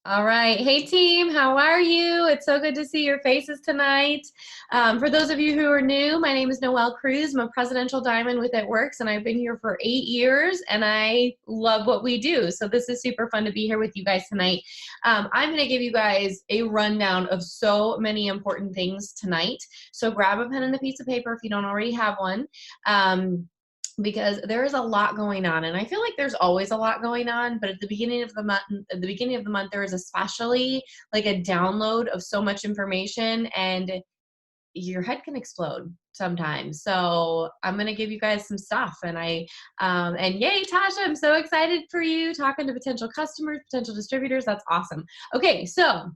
All right. Hey, team. How are you? It's so good to see your faces tonight. For those of you who are new, my name is Noelle Cruz. I'm a presidential diamond with It Works, and I've been here for 8 years, and I love what we do. So this is super fun to be here with you guys tonight. I'm going to give you guys a rundown of so many important things tonight. So grab a pen and a piece of paper if you don't already have one. Because there is a lot going on, and I feel like there's always a lot going on, but at the beginning of the month there is especially like a download of so much information, and your head can explode sometimes. So I'm gonna give you guys some stuff, and and yay, Tasha, I'm so excited for you talking to potential customers, potential distributors. That's awesome. Okay, so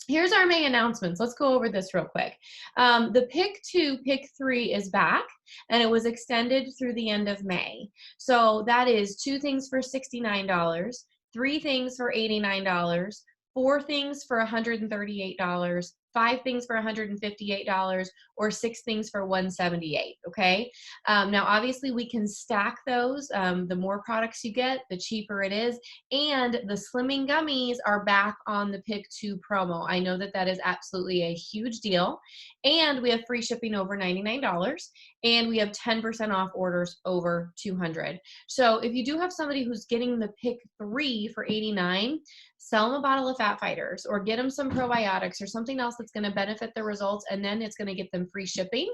here's our May announcements. Let's go over this real quick. The Pick 2, Pick 3 is back, and it was extended through the end of May. So that is 2 things for $69, 3 things for $89, 4 things for $138, 5 things for $158, or 6 things for $178, okay? Now, obviously, we can stack those. The more products you get, the cheaper it is. And the Slimming Gummies are back on the Pick 2 promo. I know that that is absolutely a huge deal. And we have free shipping over $99. And we have 10% off orders over $200. So if you do have somebody who's getting the Pick 3 for $89, sell them a bottle of Fat Fighters or get them some probiotics or something else that's going to benefit their results, and then it's going to get them free shipping.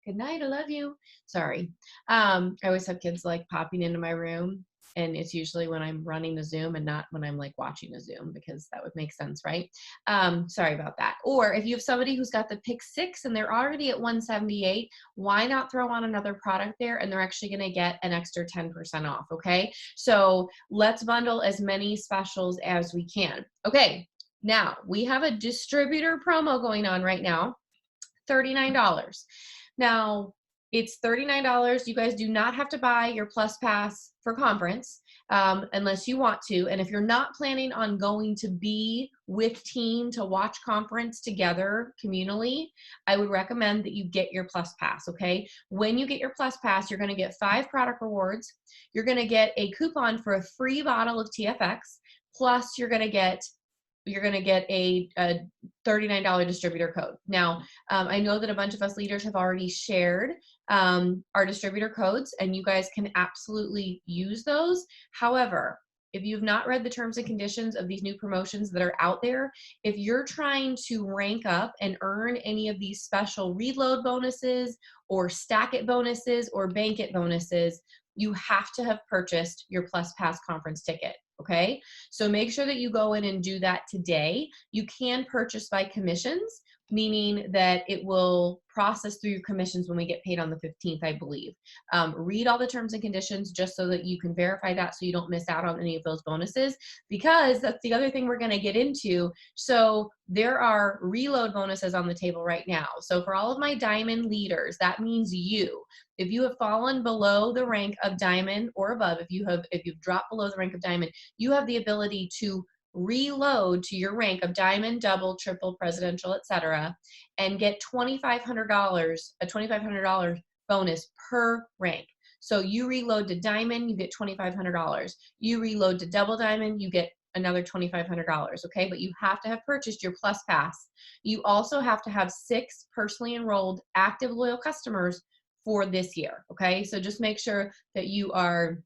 Good night, I love you. Sorry. I always have kids like popping into my room, and it's usually when I'm running a Zoom and not when I'm like watching a Zoom, because that would make sense, right? Sorry about that. Or if you have somebody who's got the Pick 6 and they're already at 178, why not throw on another product there, and they're actually going to get an extra 10% off, okay? So let's bundle as many specials as we can. Okay, now we have a distributor promo going on right now, $39. Now, it's $39. You guys do not have to buy your Plus Pass for conference unless you want to. And if you're not planning on going to be with team to watch conference together communally, I would recommend that you get your Plus Pass, okay? When you get your Plus Pass, you're going to get 5 product rewards. You're going to get a coupon for a free bottle of TFX, plus you're going to get a $39 distributor code. Now, I know that a bunch of us leaders have already shared our distributor codes, and you guys can absolutely use those. However, if you've not read the terms and conditions of these new promotions that are out there, if you're trying to rank up and earn any of these special reload bonuses or stack it bonuses or bank it bonuses, you have to have purchased your Plus Pass conference ticket. Okay, so make sure that you go in and do that today. You can purchase by commissions, meaning that it will process through your commissions when we get paid on the 15th, I believe. Read all the terms and conditions just so that you can verify that, so you don't miss out on any of those bonuses, because that's the other thing we're going to get into. So there are reload bonuses on the table right now. So for all of my diamond leaders, that means you. If you have fallen below the rank of diamond or above, if you've dropped below the rank of diamond, you have the ability to reload to your rank of diamond, double, triple, presidential, etc., and get $2,500, a $2,500 bonus per rank. So you reload to diamond, you get $2,500. You reload to double diamond, you get another $2,500, okay? But you have to have purchased your Plus Pass. You also have to have 6 personally enrolled active loyal customers for this year, okay? So just make sure that you are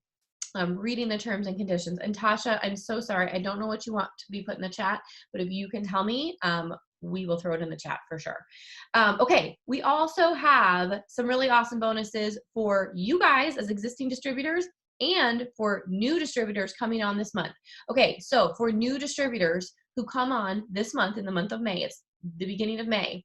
reading the terms and conditions. And Tasha, I'm so sorry, I don't know what you want to be put in the chat, but if you can tell me, we will throw it in the chat for sure. Okay, we also have some really awesome bonuses for you guys as existing distributors and for new distributors coming on this month. Okay, so for new distributors who come on this month, in the month of May, it's the beginning of May,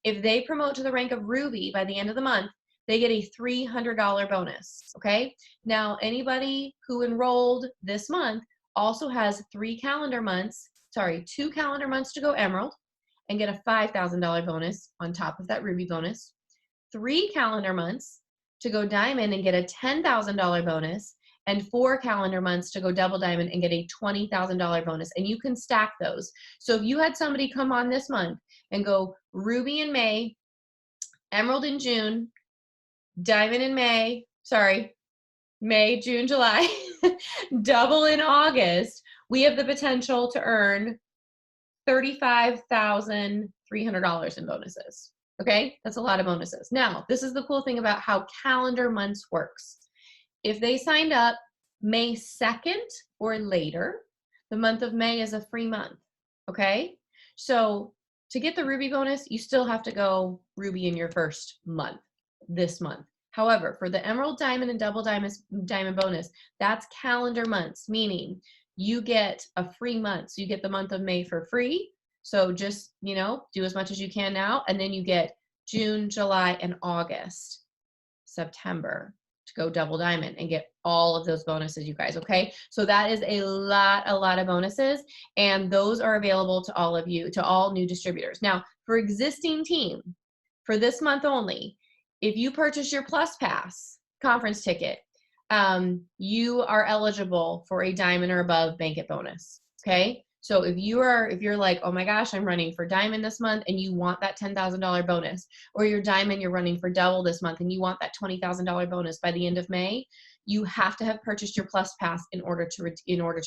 if they promote to the rank of Ruby by the end of the month, they get a $300 bonus, okay? Now, anybody who enrolled this month also has 2 calendar months to go Emerald and get a $5,000 bonus on top of that Ruby bonus, 3 calendar months to go Diamond and get a $10,000 bonus, and 4 calendar months to go Double Diamond and get a $20,000 bonus. And you can stack those. So if you had somebody come on this month and go Ruby in May, Emerald in June, Diamond in May, June, July, double in August, we have the potential to earn $35,300 in bonuses. Okay, that's a lot of bonuses. Now, this is the cool thing about how calendar months works. If they signed up May 2nd or later, the month of May is a free month. Okay, so to get the Ruby bonus, you still have to go Ruby in your first month, this month. However, for the Emerald, Diamond, and Double Diamond bonus, that's calendar months, meaning you get a free month. So you get the month of May for free. So just, do as much as you can now. And then you get June, July, and August, September to go Double Diamond and get all of those bonuses, you guys, okay? So that is a lot of bonuses, and those are available to all of you, to all new distributors. Now, for existing team, for this month only, if you purchase your Plus Pass conference ticket, you are eligible for a Diamond or above banquet bonus, okay? So if you're like, oh my gosh, I'm running for Diamond this month and you want that $10,000 bonus, or you're Diamond, you're running for Double this month and you want that $20,000 bonus by the end of May, you have to have purchased your Plus Pass in order to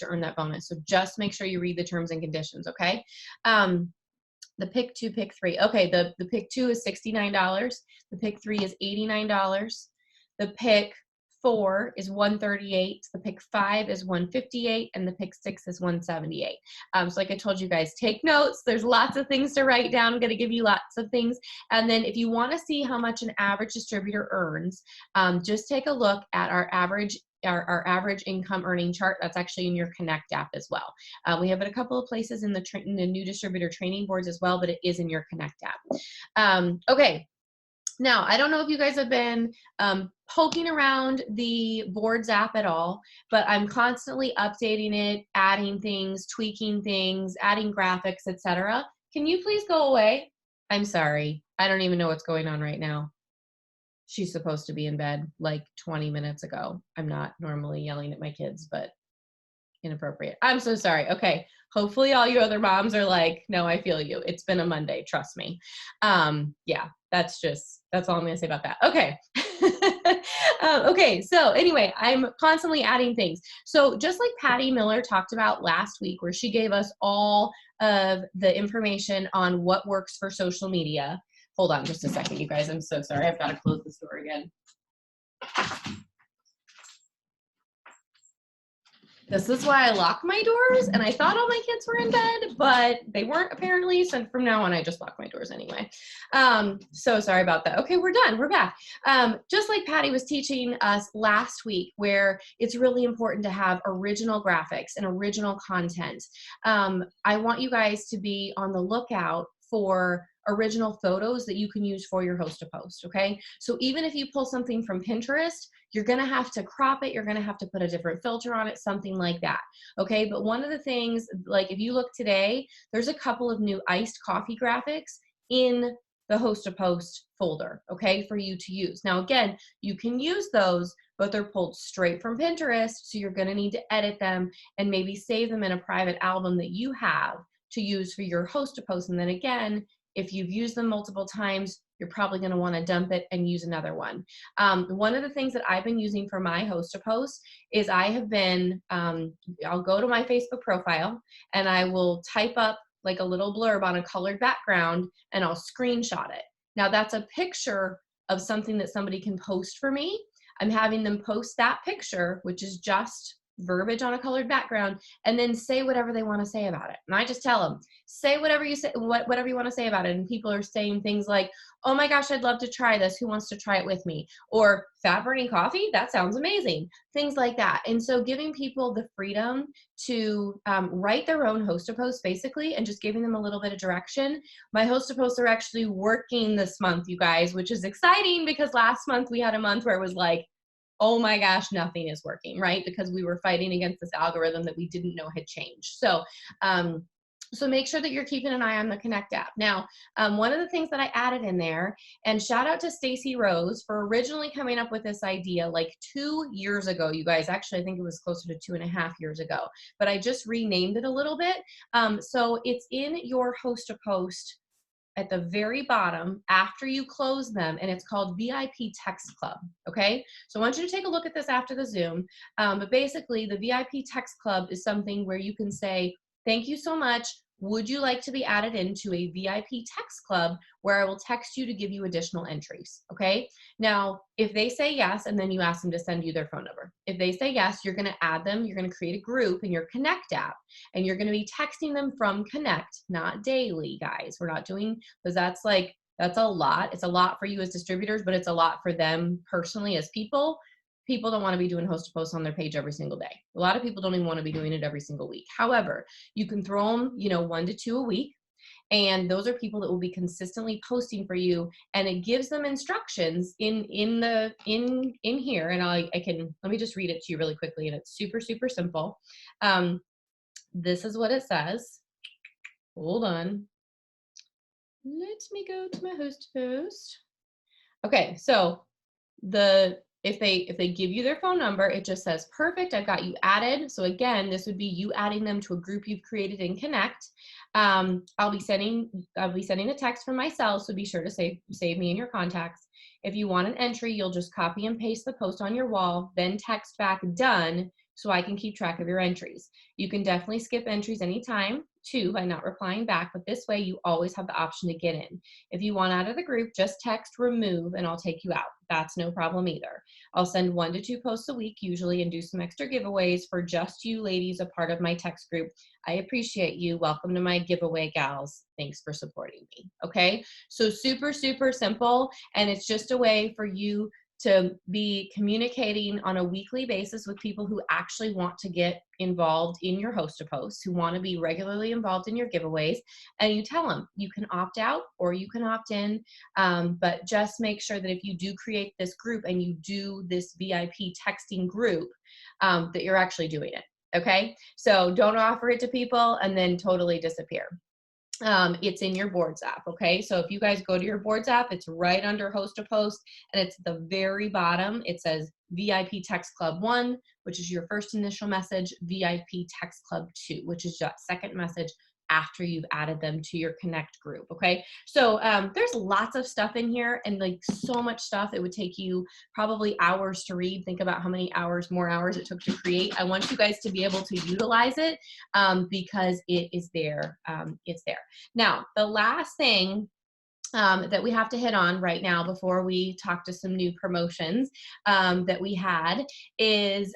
earn that bonus. So just make sure you read the terms and conditions, okay? The pick 2, pick 3. Okay, the pick 2 is $69. The pick 3 is $89. The pick 4 is $138. The pick 5 is $158, and the pick 6 is $178. So like I told you guys, take notes. There's lots of things to write down. I'm going to give you lots of things. And then if you want to see how much an average distributor earns, just take a look at our average income earning chart. That's actually in your Connect app as well. We have it a couple of places in the new distributor training boards as well, but it is in your Connect app. Okay. Now, I don't know if you guys have been poking around the boards app at all, but I'm constantly updating it, adding things, tweaking things, adding graphics, etc. Can you please go away? I'm sorry. I don't even know what's going on right now. She's supposed to be in bed like 20 minutes ago. I'm not normally yelling at my kids, but inappropriate. I'm so sorry. Okay. Hopefully all you other moms are like, no, I feel you. It's been a Monday. Trust me. Yeah, that's all I'm going to say about that. Okay. Okay. So anyway, I'm constantly adding things. So just like Patty Miller talked about last week, where she gave us all of the information on what works for social media. Hold on just a second, you guys. I'm so sorry. I've got to close this door again. This is why I lock my doors, and I thought all my kids were in bed, but they weren't apparently, so from now on I just lock my doors anyway. So sorry about that. Okay, we're done. We're back. Just like Patty was teaching us last week, where it's really important to have original graphics and original content. I want you guys to be on the lookout for original photos that you can use for your host to post, okay? So even if you pull something from Pinterest, you're gonna have to crop it, you're gonna have to put a different filter on it, something like that, okay? But one of the things, like if you look today, there's a couple of new iced coffee graphics in the host to post folder, okay, for you to use. Now again, you can use those, but they're pulled straight from Pinterest, so you're gonna need to edit them and maybe save them in a private album that you have to use for your host to post. And then again, if you've used them multiple times, you're probably going to want to dump it and use another one. One of the things that I've been using for my host to post is I have been, I'll go to my Facebook profile and I will type up like a little blurb on a colored background and I'll screenshot it. Now that's a picture of something that somebody can post for me. I'm having them post that picture, which is just verbiage on a colored background, and then say whatever they want to say about it. And I just tell them, say whatever you want to say about it. And people are saying things like, oh my gosh, I'd love to try this. Who wants to try it with me? Or fat burning coffee? That sounds amazing. Things like that. And so giving people the freedom to write their own host to post basically, and just giving them a little bit of direction. My host to posts are actually working this month, you guys, which is exciting because last month we had a month where it was like, oh my gosh, nothing is working, right? Because we were fighting against this algorithm that we didn't know had changed. So, so make sure that you're keeping an eye on the Connect app. Now, one of the things that I added in there, and shout out to Stacy Rose for originally coming up with this idea like 2 years ago, you guys. Actually, I think it was closer to 2.5 years ago, but I just renamed it a little bit. So it's in your host to post at the very bottom after you close them, and it's called VIP Text Club, okay? So I want you to take a look at this after the Zoom, but basically the VIP Text Club is something where you can say, thank you so much would you like to be added into a VIP text club where I will text you to give you additional entries? Okay. Now, if they say yes, and then you ask them to send you their phone number. If they say yes, you're going to add them. You're going to create a group in your Connect app, and you're going to be texting them from Connect, not daily, guys. We're not doing, because that's a lot. It's a lot for you as distributors, but it's a lot for them personally as people. People don't want to be doing host to post on their page every single day. A lot of people don't even want to be doing it every single week. However, you can throw them, 1 to 2 a week. And those are people that will be consistently posting for you, and it gives them instructions in here. And I can, let me just read it to you really quickly, and it's super, super simple. This is what it says. Hold on. Let me go to my host post. Okay, so if they give you their phone number, it just says, perfect, I've got you added. So again, this would be you adding them to a group you've created in Connect. I'll be sending a text from my cell, so be sure to save me in your contacts. If you want an entry, you'll just copy and paste the post on your wall, then text back done, so I can keep track of your entries. You can definitely skip entries anytime too by not replying back, but this way you always have the option to get in. If you want out of the group, just text remove and I'll take you out. That's no problem either. I'll send 1 to 2 posts a week usually, and do some extra giveaways for just you ladies, a part of my text group. I appreciate you. Welcome to my giveaway, gals. Thanks for supporting me. Okay, so super, super simple, and it's just a way for you to be communicating on a weekly basis with people who actually want to get involved in your host to post, who want to be regularly involved in your giveaways. And you tell them you can opt out or you can opt in, but just make sure that if you do create this group and you do this VIP texting group, that you're actually doing it. Okay, so don't offer it to people and then totally disappear. It's in your boards app. Okay, so if you guys go to your boards app, it's right under host to post, and it's at the very bottom. It says VIP Text Club 1, which is your first initial message, VIP Text Club 2, which is your second message after you've added them to your Connect group. Okay, so there's lots of stuff in here, and like so much stuff, it would take you probably hours to read. Think about how many more hours it took to create. I want you guys to be able to utilize it, because it is there. It's there. Now, the last thing that we have to hit on right now before we talk to some new promotions that we had is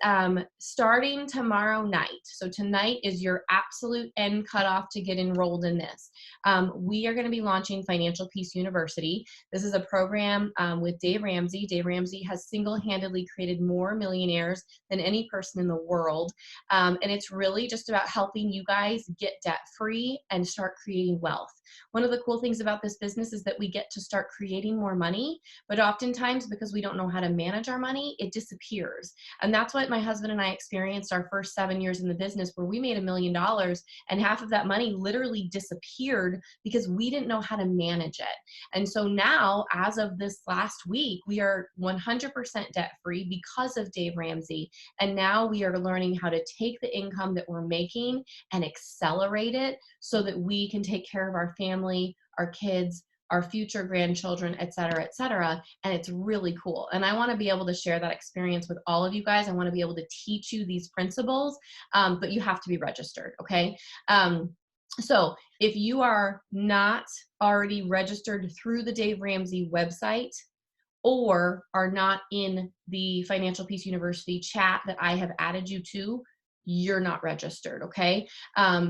starting tomorrow night. So tonight is your absolute end cutoff to get enrolled in this. We are going to be launching Financial Peace University. This is a program with Dave Ramsey. Dave Ramsey has single-handedly created more millionaires than any person in the world. And it's really just about helping you guys get debt-free and start creating wealth. One of the cool things about this business is that we get to start creating more money, but oftentimes because we don't know how to manage our money, it disappears. And that's what my husband and I experienced our first 7 years in the business, where we made $1 million and half of that money literally disappeared because we didn't know how to manage it. And so now, as of this last week, we are 100% debt free because of Dave Ramsey. And now we are learning how to take the income that we're making and accelerate it so that we can take care of our family, our kids, our future grandchildren, et cetera, et cetera. And it's really cool. And I want to be able to share that experience with all of you guys. I want to be able to teach you these principles, but you have to be registered, okay? So if you are not already registered through the Dave Ramsey website, or are not in the Financial Peace University chat that I have added you to, you're not registered, okay?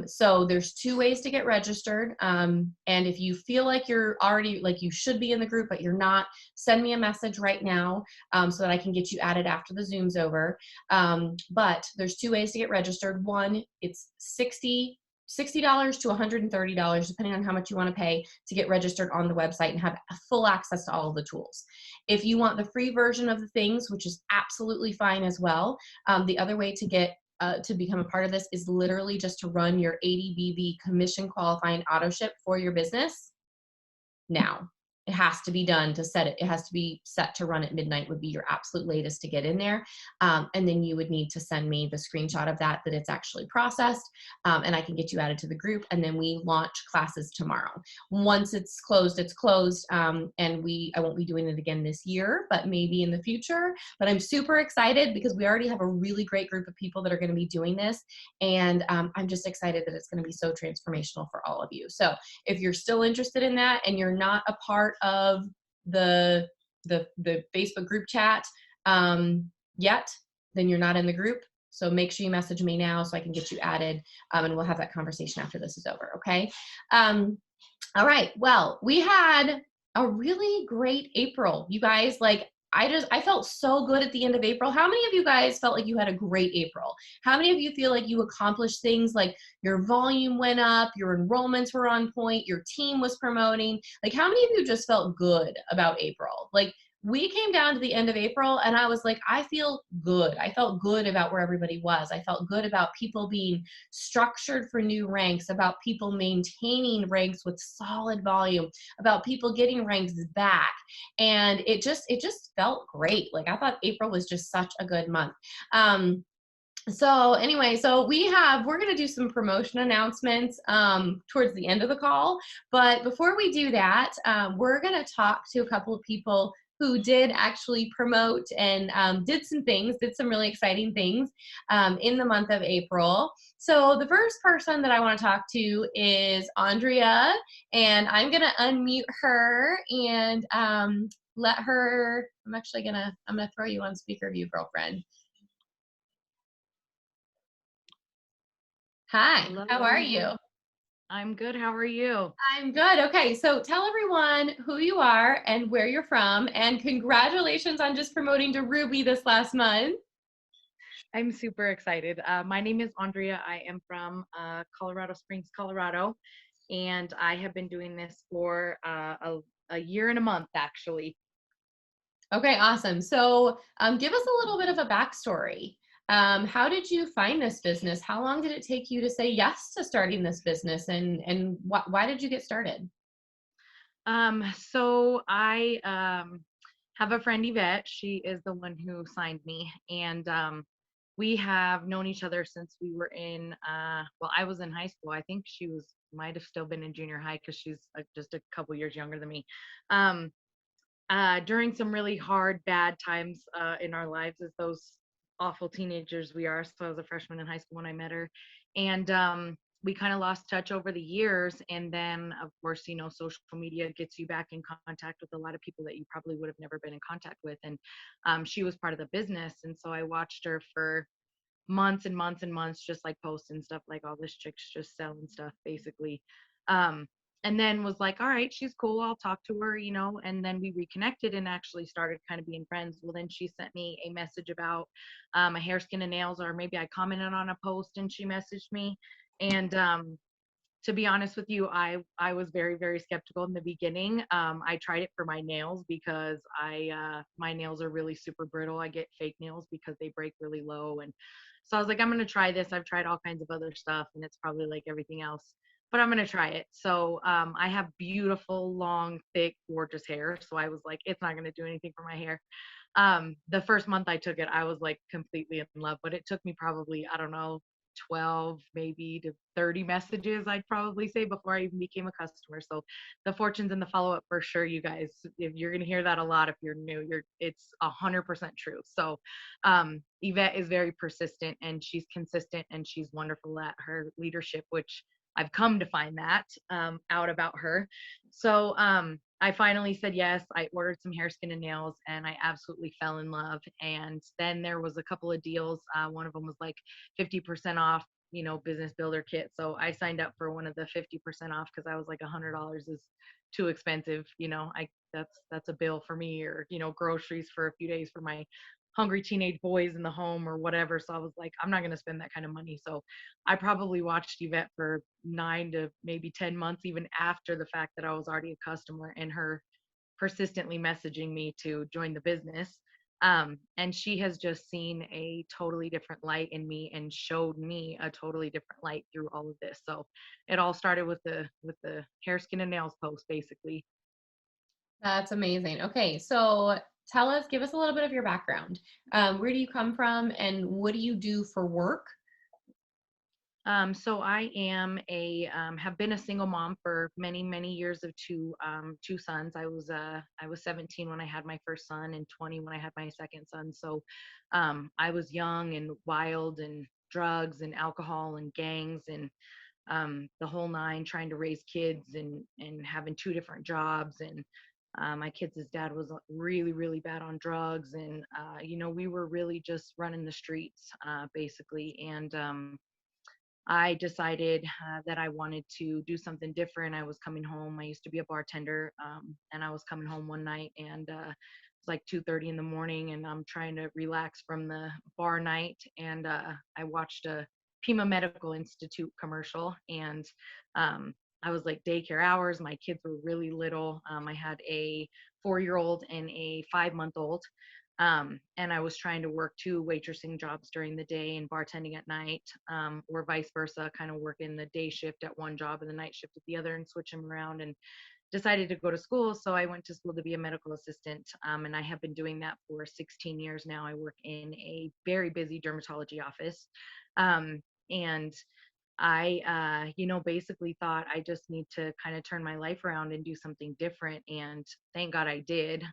So there's 2 ways to get registered. And if you feel like you're already, like you should be in the group, but you're not, send me a message right now so that I can get you added after the Zoom's over. But there's 2 ways to get registered. One, it's $60 to $130, depending on how much you want to pay to get registered on the website and have full access to all of the tools. If you want the free version of the things, which is absolutely fine as well, the other way to get to become a part of this is literally just to run your 80 BV commission qualifying auto ship for your business now. it has to be done to set it. It has to be set to run at midnight would be your absolute latest to get in there. And then you would need to send me the screenshot of that it's actually processed, and I can get you added to the group. And then we launch classes tomorrow. Once it's closed, it's closed. And I won't be doing it again this year, but maybe in the future. But I'm super excited because we already have a really great group of people that are going to be doing this. And I'm just excited that it's going to be so transformational for all of you. So if you're still interested in that and you're not a part of the Facebook group chat yet, then you're not in the group. So make sure you message me now so I can get you added, and we'll have that conversation after this is over, okay? All right, well, we had a really great April. You guys, like, I felt so good at the end of April. How many of you guys felt like you had a great April? How many of you feel like you accomplished things like your volume went up, your enrollments were on point, your team was promoting? Like, how many of you just felt good about April? Like, we came down to the end of April and I was like, I feel good. I felt good about where everybody was. I felt good about people being structured for new ranks, about people maintaining ranks with solid volume, about people getting ranks back. And it just felt great. Like, I thought April was just such a good month. So anyway, we're going to do some promotion announcements towards the end of the call. But before we do that, we're going to talk to a couple of people who did actually promote and did some really exciting things in the month of April. So the first person that I want to talk to is Andrea, and I'm going to unmute her and let her, I'm going to throw you on speaker view, girlfriend. Hi, Hello. how are you? I'm good. How are you? I'm good. Okay, so tell everyone who you are and where you're from, and congratulations on just promoting to Ruby this last month. I'm super excited. My name is Andrea. I am from Colorado Springs, Colorado, and I have been doing this for a year and a month, actually. Okay, awesome. So give us a little bit of a backstory. How did you find this business? How long did it take you to say yes to starting this business, and why did you get started? So I have a friend, Yvette. She is the one who signed me, and we have known each other since we were in well, I was in high school. I think she might have still been in junior high because she's just a couple years younger than me. Um, during some really hard, bad times in our lives as those awful teenagers we are. So I was a freshman in high school when I met her. And we kind of lost touch over the years. And then, of course, social media gets you back in contact with a lot of people that you probably would have never been in contact with. And she was part of the business. And so I watched her for months and months and months, just like posting stuff like all this chick's just selling stuff, basically. Um, and then was like, all right, she's cool. I'll talk to her, and then we reconnected and actually started kind of being friends. Well, then she sent me a message about a hair, skin, and nails, or maybe I commented on a post and she messaged me. And to be honest with you, I was very, very skeptical in the beginning. I tried it for my nails because my nails are really super brittle. I get fake nails because they break really low. And so I was like, I'm going to try this. I've tried all kinds of other stuff and it's probably like everything else, but I'm going to try it. So I have beautiful, long, thick, gorgeous hair. So I was like, it's not going to do anything for my hair. The first month I took it, I was like completely in love, but it took me probably, I don't know, 12 maybe to 30 messages, I'd probably say, before I even became a customer. So the fortunes and the follow-up, for sure, you guys, if you're going to hear that a lot if you're new, it's 100% true. So Yvette is very persistent and she's consistent and she's wonderful at her leadership, which I've come to find that out about her. So I finally said yes. I ordered some hair, skin, and nails, and I absolutely fell in love. And then there was a couple of deals. One of them was like 50% off, business builder kit. So I signed up for one of the 50% off because I was like $100 is too expensive. That's a bill for me, or groceries for a few days for my hungry teenage boys in the home or whatever. So I was like, I'm not going to spend that kind of money. So I probably watched Yvette for 9 to maybe 10 months, even after the fact that I was already a customer, and her persistently messaging me to join the business. And she has just seen a totally different light in me and showed me a totally different light through all of this. So it all started with the hair, skin, and nails post, basically. That's amazing. Okay, so give us a little bit of your background. Where do you come from and what do you do for work? So I am have been a single mom for many, many years of two sons. I was 17 when I had my first son and 20 when I had my second son. So I was young and wild and drugs and alcohol and gangs and the whole nine, trying to raise kids and having two different jobs. And my kids' dad was really, really bad on drugs. And, we were really just running the streets, basically. And I decided that I wanted to do something different. I was coming home. I used to be a bartender, and I was coming home one night, and it's like 2:30 in the morning, and I'm trying to relax from the bar night, and I watched a Pima Medical Institute commercial, and I was like daycare hours. My kids were really little. I had a 4-year-old and a 5-month-old, and I was trying to work two waitressing jobs during the day and bartending at night, or vice versa, kind of working the day shift at one job and the night shift at the other and switch them around. And decided to go to school. So I went to school to be a medical assistant, and I have been doing that for 16 years now. I work in a very busy dermatology office. And basically thought I just need to kind of turn my life around and do something different. And thank God I did.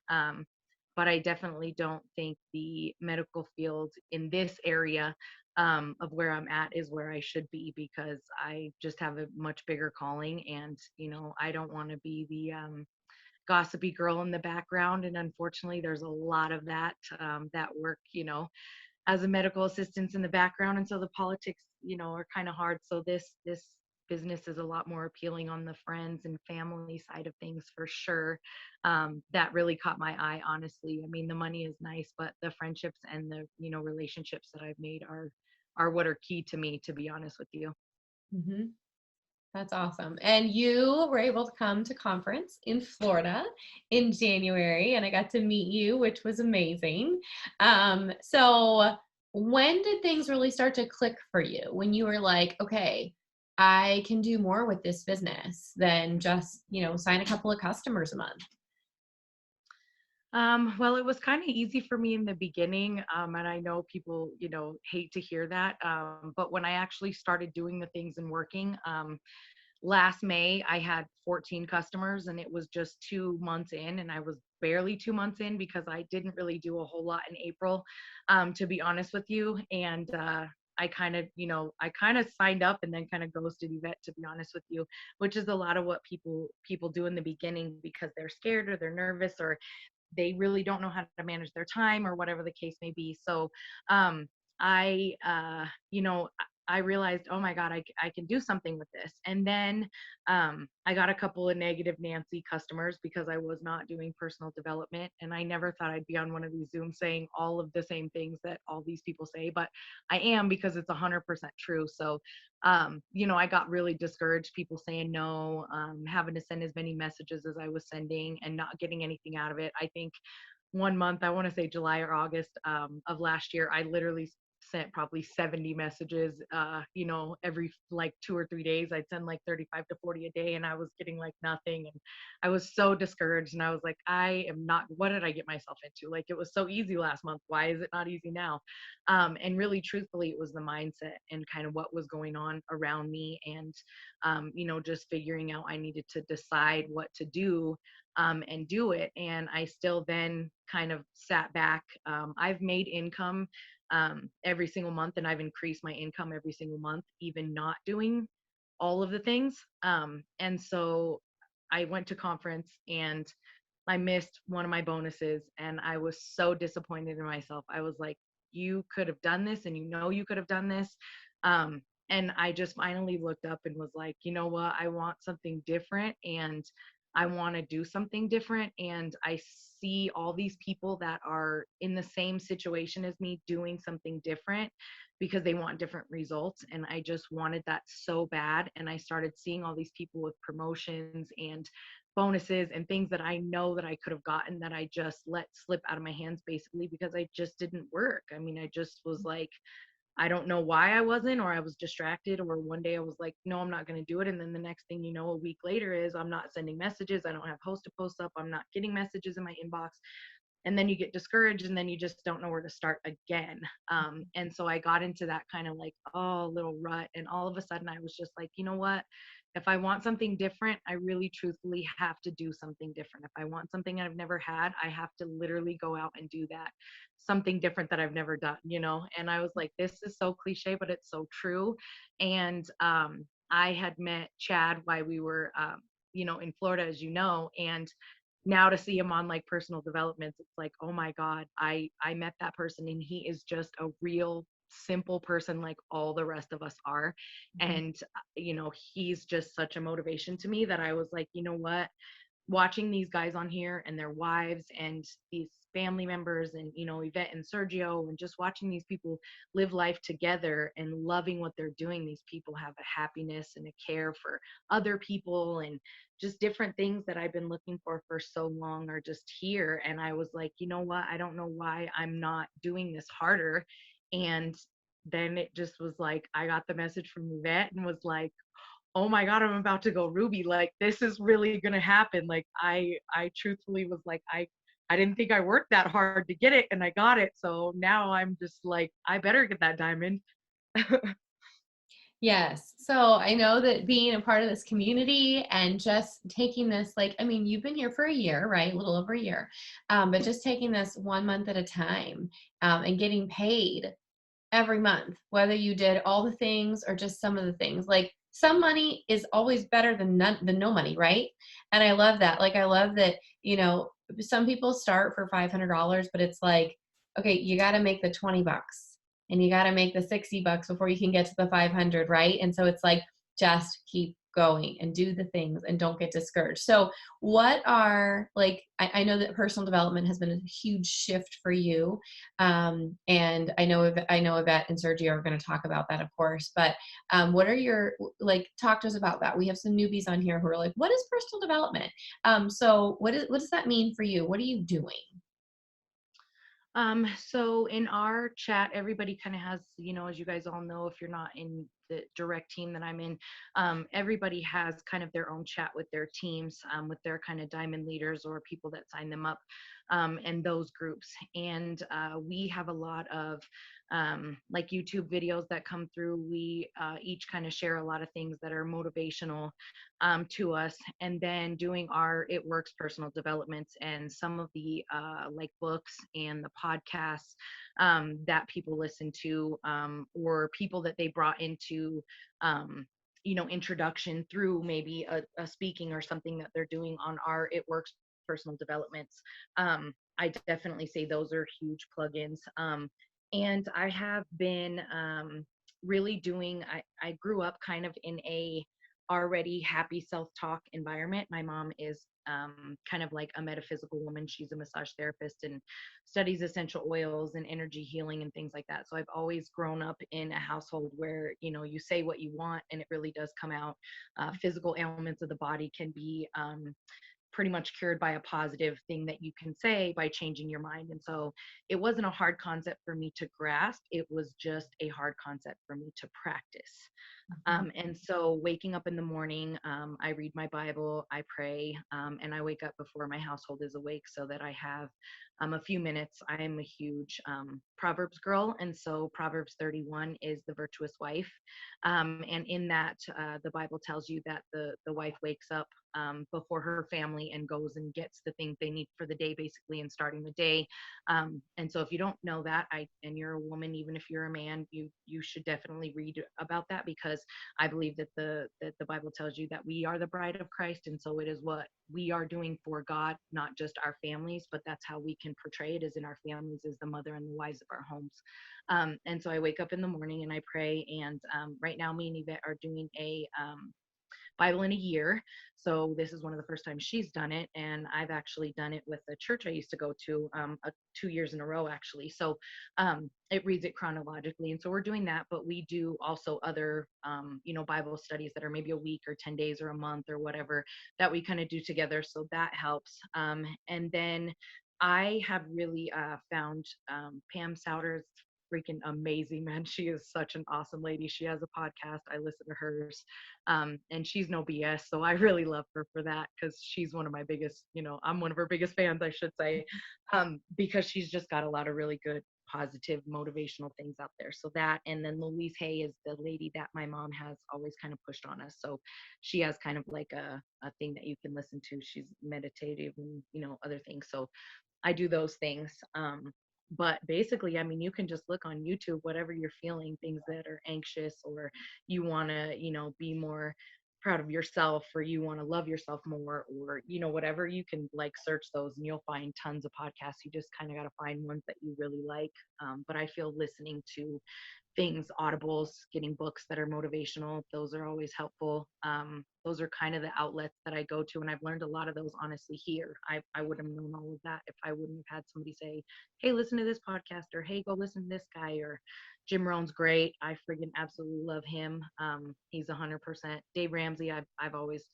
But I definitely don't think the medical field in this area of where I'm at is where I should be, because I just have a much bigger calling. And, I don't want to be the gossipy girl in the background. And unfortunately, there's a lot of that work, as a medical assistant in the background. And so the politics, are kind of hard. So this business is a lot more appealing on the friends and family side of things, for sure. That really caught my eye, honestly. I mean, the money is nice, but the friendships and the, relationships that I've made are what are key to me, to be honest with you. Hmm. That's awesome. And you were able to come to conference in Florida in January, and I got to meet you, which was amazing. So when did things really start to click for you? When you were like, okay, I can do more with this business than just, sign a couple of customers a month. Well, it was kind of easy for me in the beginning, and I know people, hate to hear that. But when I actually started doing the things and working, last May, I had 14 customers, and it was just 2 months in, and I was barely 2 months in because I didn't really do a whole lot in April, to be honest with you. And I kind of signed up and then kind of ghosted Yvette, to be honest with you, which is a lot of what people do in the beginning because they're scared or they're nervous or they really don't know how to manage their time or whatever the case may be. So um, I, I realized, oh my God, I can do something with this. And then I got a couple of negative Nancy customers because I was not doing personal development. And I never thought I'd be on one of these Zooms saying all of the same things that all these people say, but I am, because it's 100% true. So, I got really discouraged, people saying no, having to send as many messages as I was sending and not getting anything out of it. I think one month, I want to say July or August of last year, I literally sent probably 70 messages, every like 2 or 3 days. I'd send like 35 to 40 a day, and I was getting like nothing. And I was so discouraged. And I was like, I am not, what did I get myself into? Like, it was so easy last month. Why is it not easy now? And really, truthfully, it was the mindset and kind of what was going on around me. And, just figuring out I needed to decide what to do, and do it. And I still then kind of sat back. I've made income every single month, and I've increased my income every single month, even not doing all of the things. And so I went to conference and I missed one of my bonuses, and I was so disappointed in myself. I was like, you could have done this, and you could have done this. Um, and I just finally looked up and was like, you know what? I want something different, and I want to do something different. And I see all these people that are in the same situation as me doing something different because they want different results. And I just wanted that so bad. And I started seeing all these people with promotions and bonuses and things that I know that I could have gotten that I just let slip out of my hands, basically because I just didn't work. I mean, I just was like, I don't know why I wasn't, or I was distracted, or one day I was like, no, I'm not going to do it. And then the next thing you know, a week later is I'm not sending messages. I don't have host to post up. I'm not getting messages in my inbox. And then you get discouraged, and then you just don't know where to start again. And so I got into that kind of like, oh, little rut. And all of a sudden I was just like, you know what? If I want something different, I really truthfully have to do something different. If I want something I've never had, I have to literally go out and do that, something different that I've never done, you know? And I was like, this is so cliche, but it's so true. And I had met Chad while we were, in Florida, as you know, and now to see him on like personal developments, it's like, oh my God, I met that person, and he is just a real simple person like all the rest of us are. Mhm. And he's just such a motivation to me that I was like, you know what, watching these guys on here and their wives and these family members, and Yvette and Sergio, and just watching these people live life together and loving what they're doing. These people have a happiness and a care for other people, and just different things that I've been looking for so long are just here. And I was like, you know what, I don't know why I'm not doing this harder. And then it just was like, I got the message from Yvette and was like, oh my God, I'm about to go Ruby. Like, this is really gonna happen. Like, I truthfully was like, I didn't think I worked that hard to get it, and I got it. So now I'm just like, I better get that diamond. Yes. So I know that being a part of this community and just taking this, like, I mean, you've been here for a year, right? A little over a year. But just taking this 1 month at a time, and getting paid every month, whether you did all the things or just some of the things. Like, some money is always better than no money, right? And I love that. Like, I love that, some people start for $500, but it's like, okay, you got to make the 20 bucks and you got to make the 60 bucks before you can get to the 500, right? And so it's like, just keep going and do the things and don't get discouraged. So what are, like, I know that personal development has been a huge shift for you. And I know Yvette and Sergio are going to talk about that, of course. But what are your, like, talk to us about that? We have some newbies on here who are like, what is personal development? So what does that mean for you? What are you doing? So in our chat, everybody kind of has, as you guys all know, if you're not in the direct team that I'm in, everybody has kind of their own chat with their teams, with their kind of diamond leaders or people that sign them up, and those groups. And we have a lot of like YouTube videos that come through. We each kind of share a lot of things that are motivational to us, and then doing our It Works personal developments and some of the like books and the podcasts that people listen to, or people that they brought into introduction through maybe a speaking or something that they're doing on our It Works personal developments. I definitely say those are huge plugins. And I have been really doing, I grew up kind of in a already happy self-talk environment. My mom is kind of like a metaphysical woman. She's a massage therapist and studies essential oils and energy healing and things like that. So I've always grown up in a household where, you say what you want and it really does come out. Physical ailments of the body can be pretty much cured by a positive thing that you can say by changing your mind. And so it wasn't a hard concept for me to grasp. It was just a hard concept for me to practice. And so waking up in the morning, I read my Bible, I pray, and I wake up before my household is awake so that I have a few minutes. I am a huge Proverbs girl. And so Proverbs 31 is the virtuous wife. And in that, the Bible tells you that the wife wakes up before her family and goes and gets the things they need for the day, basically, and starting the day. And so if you don't know that, and you're a woman, even if you're a man, you should definitely read about that, because I believe that the Bible tells you that we are the bride of Christ, and so it is what we are doing for God, not just our families, but that's how we can portray it, is in our families, as the mother and the wives of our homes. And so I wake up in the morning and I pray, and right now me and Yvette are doing a Bible in a year. So this is one of the first times she's done it, and I've actually done it with a church I used to go to 2 years in a row, actually. So it reads it chronologically, and so we're doing that. But we do also other Bible studies that are maybe a week or 10 days or a month or whatever that we kind of do together. So that helps. And then I have really found Pam Souter's freaking amazing, man. She is such an awesome lady. She has a podcast. I listen to hers. And she's no BS. So I really love her for that, because she's one of my biggest, I'm one of her biggest fans, I should say, because she's just got a lot of really good, positive, motivational things out there. So that, and then Louise Hay is the lady that my mom has always kind of pushed on us. So she has kind of like a thing that you can listen to. She's meditative and, other things. So I do those things. But basically, I mean, you can just look on YouTube, whatever you're feeling, things that are anxious, or you want to, be more proud of yourself, or you want to love yourself more, or, whatever, you can like search those and you'll find tons of podcasts. You just kind of got to find ones that you really like. But I feel listening to things, audibles, getting books that are motivational, those are always helpful. Those are kind of the outlets that I go to, and I've learned a lot of those honestly here. I wouldn't have known all of that if I wouldn't have had somebody say, hey, listen to this podcast, or hey, go listen to this guy, or Jim Rohn's great. I friggin' absolutely love him. He's 100%. Dave Ramsey, I've always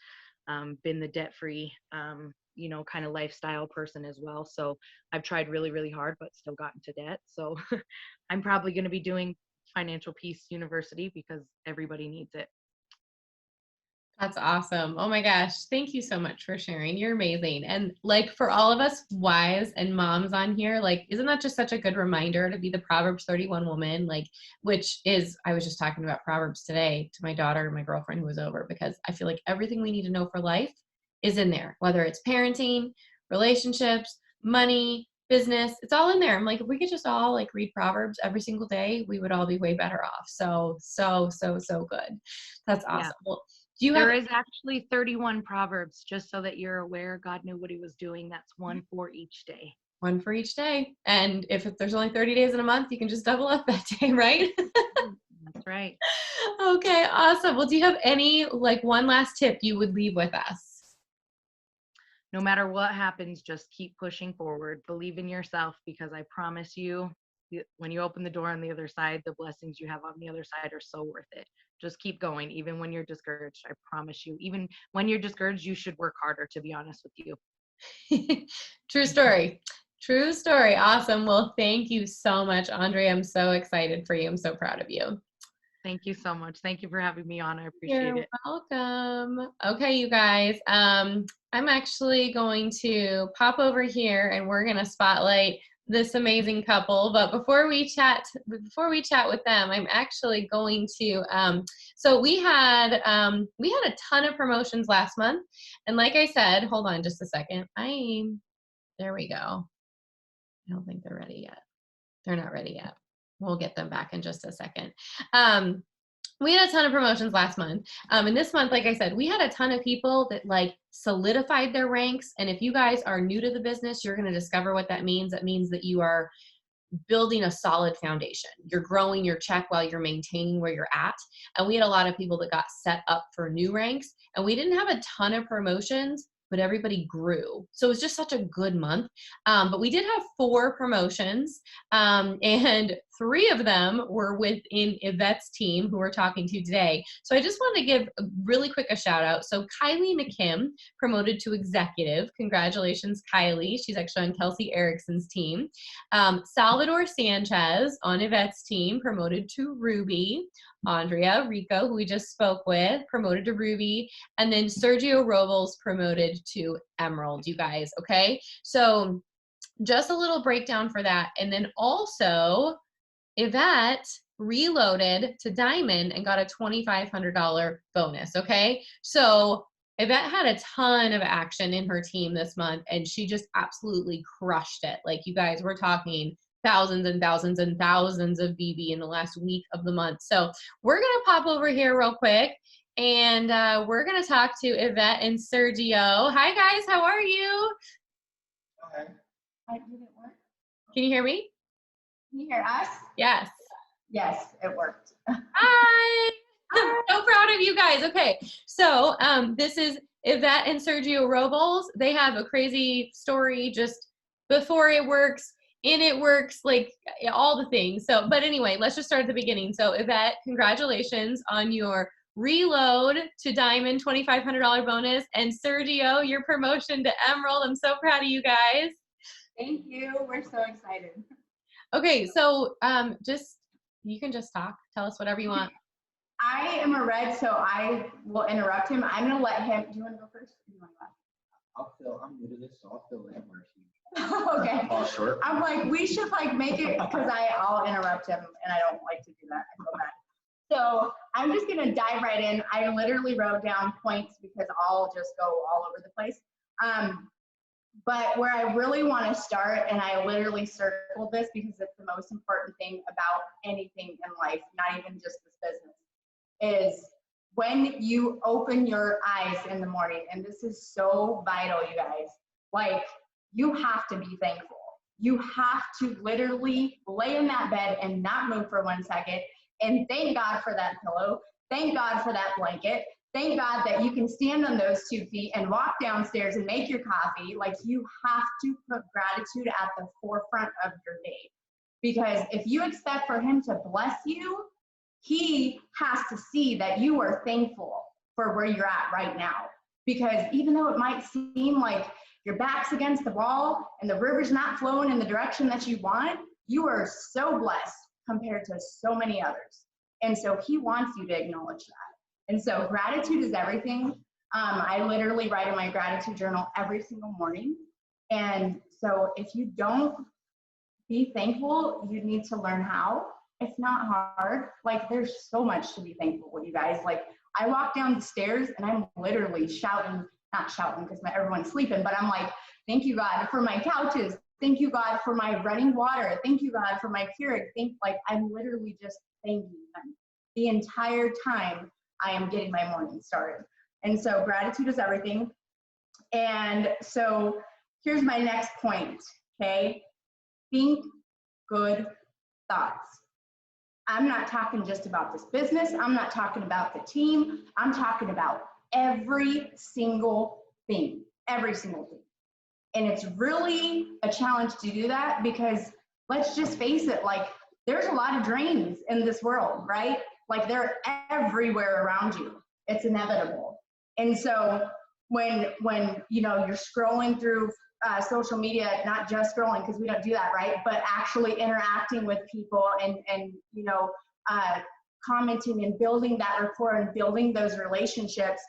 been the debt-free kind of lifestyle person as well. So I've tried really, really hard, but still got into debt. So I'm probably going to be doing Financial Peace University, because everybody needs it. That's awesome. Oh my gosh. Thank you so much for sharing. You're amazing. And like, for all of us wives and moms on here, like, isn't that just such a good reminder to be the Proverbs 31 woman? Like, which is, I was just talking about Proverbs today to my daughter and my girlfriend who was over, because I feel like everything we need to know for life is in there, whether it's parenting, relationships, money, business, it's all in there. I'm like, if we could just all like read Proverbs every single day, we would all be way better off. So good. That's awesome. Yeah. Well, there is actually 31 Proverbs, just so that you're aware. God knew what he was doing. That's one for each day. One for each day. And if there's only 30 days in a month, you can just double up that day, right? That's right. Okay, awesome. Well, do you have any, like, one last tip you would leave with us? No matter what happens, just keep pushing forward. Believe in yourself, because I promise you, when you open the door on the other side, the blessings you have on the other side are so worth it. Just keep going, even when you're discouraged. I promise you, even when you're discouraged, you should work harder, to be honest with you. True story. True story. Awesome. Well, thank you so much, Andre. I'm so excited for you. I'm so proud of you. Thank you so much. Thank you for having me on. I appreciate it. You're welcome. Okay, you guys. I'm actually going to pop over here and we're going to spotlight this amazing couple. But before we chat with them, I'm actually going to, so we had a ton of promotions last month. And like I said, hold on just a second. There we go. I don't think they're ready yet. They're not ready yet. We'll get them back in just a second. We had a ton of promotions last month. And this month, like I said, we had a ton of people that like solidified their ranks. And if you guys are new to the business, you're going to discover what that means. That means that you are building a solid foundation. You're growing your check while you're maintaining where you're at. And we had a lot of people that got set up for new ranks. And we didn't have a ton of promotions, but everybody grew. So it was just such a good month. But we did have 4 promotions, and 3 of them were within Yvette's team, who we're talking to today. So I just wanted to give really quick a shout out. So Kylie McKim promoted to executive. Congratulations, Kylie. She's actually on Kelsey Erickson's team. Salvador Sanchez on Yvette's team promoted to Ruby. Andrea Rico, who we just spoke with, promoted to Ruby. And then Sergio Robles promoted to Emerald, you guys, okay? So just a little breakdown for that. And then also, Yvette reloaded to Diamond and got a $2,500 bonus, okay? So Yvette had a ton of action in her team this month, and she just absolutely crushed it. Like, you guys, we're talking thousands and thousands and thousands of BB in the last week of the month. So we're going to pop over here real quick, and we're going to talk to Yvette and Sergio. Hi, guys. How are you? Hi. Did it work? Can you hear me? Can you hear us? Yes. Yes, it worked. Hi. I'm so proud of you guys. Okay. So this is Yvette and Sergio Robles. They have a crazy story just before it works, in it works, like all the things. So, but anyway, let's just start at the beginning. So Yvette, congratulations on your reload to Diamond $2,500 bonus, and Sergio, your promotion to Emerald. I'm so proud of you guys. Thank you. We're so excited. Okay, so you can just talk. Tell us whatever you want. I am a red, so I will interrupt him. I'm gonna let him. Do you want to go first? Or do you want to go? I'm new to this, so I'll fill in where he. Okay. Fall short. I'm like, we should like make it because I'll interrupt him and I don't like to do that. I feel bad. So I'm just gonna dive right in. I literally wrote down points because I'll just go all over the place. But where I really want to start, and I literally circled this because it's the most important thing about anything in life, not even just this business, is when you open your eyes in the morning, and this is so vital, you guys, like you have to be thankful. You have to literally lay in that bed and not move for 1 second and thank God for that pillow. Thank God for that blanket. Thank God that you can stand on those 2 feet and walk downstairs and make your coffee. Like you have to put gratitude at the forefront of your day. Because if you expect for him to bless you, he has to see that you are thankful for where you're at right now. Because even though it might seem like your back's against the wall and the river's not flowing in the direction that you want, you are so blessed compared to so many others. And so he wants you to acknowledge that. And so gratitude is everything. I literally write in my gratitude journal every single morning. And so if you don't be thankful, you need to learn how. It's not hard. Like there's so much to be thankful for, you guys. Like I walk down the stairs and I'm literally shouting, not shouting because everyone's sleeping, but I'm like, thank you God for my couches. Thank you God for my running water. Thank you God for my Keurig. I'm literally just thanking him the entire time I am getting my morning started. And so gratitude is everything. And so here's my next point, okay? Think good thoughts. I'm not talking just about this business. I'm not talking about the team. I'm talking about every single thing, every single thing. And it's really a challenge to do that because let's just face it, like there's a lot of drains in this world, right? Like they're everywhere around you. It's inevitable. And so when you know, you're scrolling through social media, not just scrolling because we don't do that, right? But actually interacting with people and you know, commenting and building that rapport and building those relationships,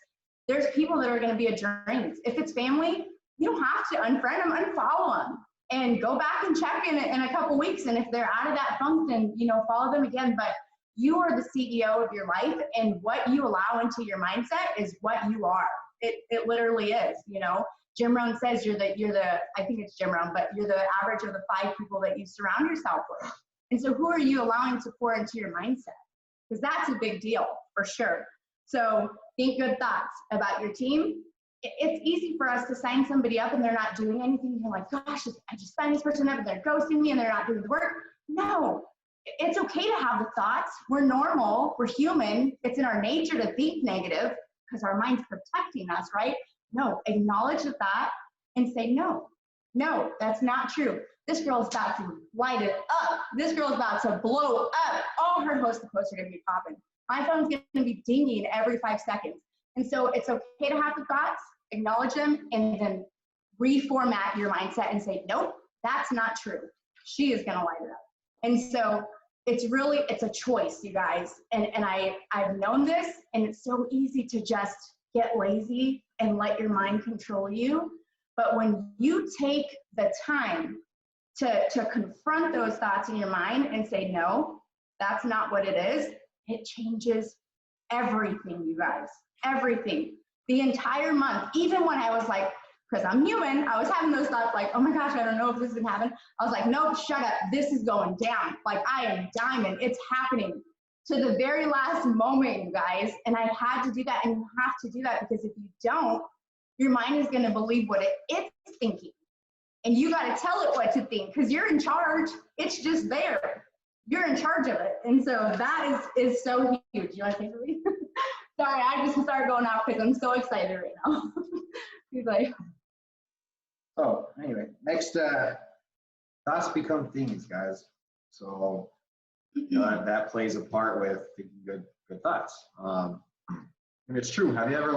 there's people that are going to be a drain. If it's family, you don't have to unfriend them, unfollow them, and go back and check in a couple weeks. And if they're out of that funk, then you know, follow them again. But you are the CEO of your life, and what you allow into your mindset is what you are. It literally is. You know, Jim Rohn says you're the I think it's Jim Rohn, but you're the average of the 5 people that you surround yourself with. And so who are you allowing to pour into your mindset? Because that's a big deal for sure. So think good thoughts about your team. It's easy for us to sign somebody up and they're not doing anything. You're like, gosh, I just signed this person up and they're ghosting me and they're not doing the work. No, it's okay to have the thoughts. We're normal, we're human. It's in our nature to think negative because our mind's protecting us, right? No, acknowledge the thought and say, no, that's not true. This girl's about to light it up. This girl's about to blow up. All her posts are gonna be popping. My phone's gonna be dinging every 5 seconds. And so it's okay to have the thoughts, acknowledge them, and then reformat your mindset and say, nope, that's not true. She is gonna light it up. And so it's a choice, you guys. And I've known this, and it's so easy to just get lazy and let your mind control you. But when you take the time to confront those thoughts in your mind and say, no, that's not what it is, it changes everything, you guys, everything. The entire month, even when I was like, because I'm human, I was having those thoughts like, oh my gosh, I don't know if this is gonna happen. I was like, nope, shut up, this is going down. Like I am diamond, it's happening to the very last moment, you guys. And I had to do that, and you have to do that because if you don't, your mind is gonna believe what it's thinking. And you gotta tell it what to think because you're in charge. It's just there. You're in charge of it. And so that is so huge. You wanna say something? Sorry, I just started going out because I'm so excited right now. He's like. So anyway, next, thoughts become things, guys. So you know, that plays a part with thinking good thoughts. And it's true. Have you ever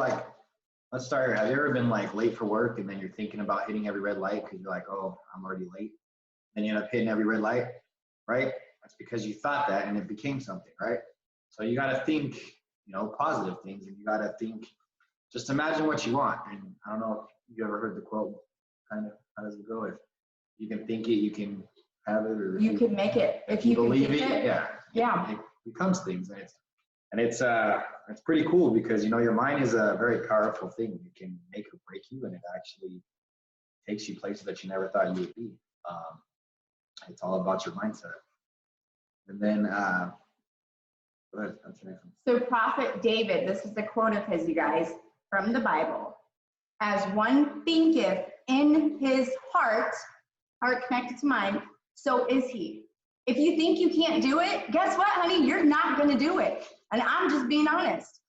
let's start here. Have you ever been like late for work and then you're thinking about hitting every red light because you're like, oh, I'm already late, and you end up hitting every red light? right? That's because you thought that and it became something, right? So you got to think, you know, positive things, and you got to think, just imagine what you want. And I don't know if you ever heard the quote, kind of, how does it go? If you can think it, you can have it, or you can make it. If you believe can it, yeah. it becomes things. And it's pretty cool because, you know, your mind is a very powerful thing. It can make or break you, and it actually takes you places that you never thought you would be. It's all about your mindset. And then, go ahead, that's your next one. So Prophet David, this is a quote of his, you guys, from the Bible. As one thinketh in his heart connected to mind, so is he. If you think you can't do it, guess what, honey? You're not going to do it. And I'm just being honest.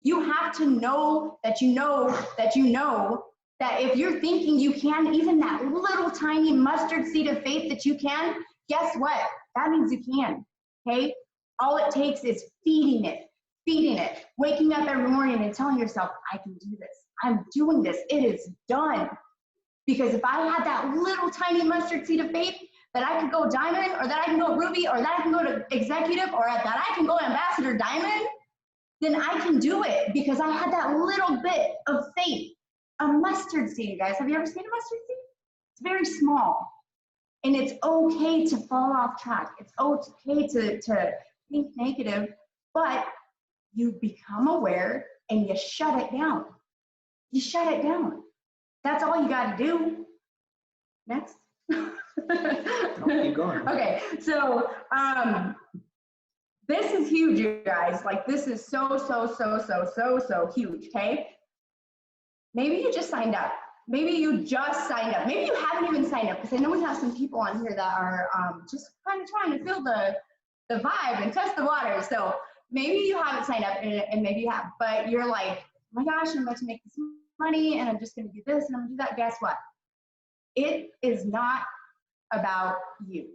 You have to know that you know that you know that if you're thinking you can, even that little tiny mustard seed of faith that you can, guess what? That means you can, okay? All it takes is feeding it, waking up every morning and telling yourself, I can do this. I'm doing this. It is done. Because if I had that little tiny mustard seed of faith that I could go diamond, or that I can go ruby, or that I can go to executive, or that I can go ambassador diamond, then I can do it because I had that little bit of faith. A mustard seed, you guys. Have you ever seen a mustard seed? It's very small. And it's okay to fall off track. It's okay to think negative, but you become aware and you shut it down. You shut it down. That's all you got to do. Next. Keep going. Okay, so this is huge, you guys. Like, this is so huge, okay? Maybe you just signed up. Maybe you just signed up. Maybe you haven't even signed up, because I know we have some people on here that are just kind of trying to feel the vibe and test the water. So maybe you haven't signed up, and maybe you have, but you're like, oh my gosh, I'm about to make this money, and I'm just going to do this, and I'm going to do that. Guess what? It is not about you.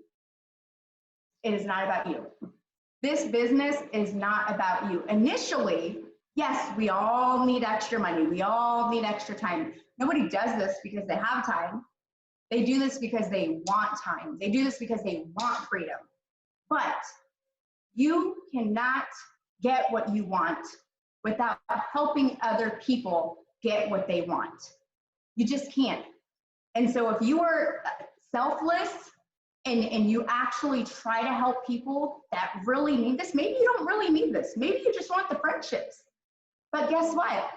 It is not about you. This business is not about you. Initially, yes, we all need extra money. We all need extra time. Nobody does this because they have time. They do this because they want time. They do this because they want freedom. But you cannot get what you want without helping other people get what they want. You just can't. And so if you are selfless and you actually try to help people that really need this, maybe you don't really need this. Maybe you just want the friendships. But guess what?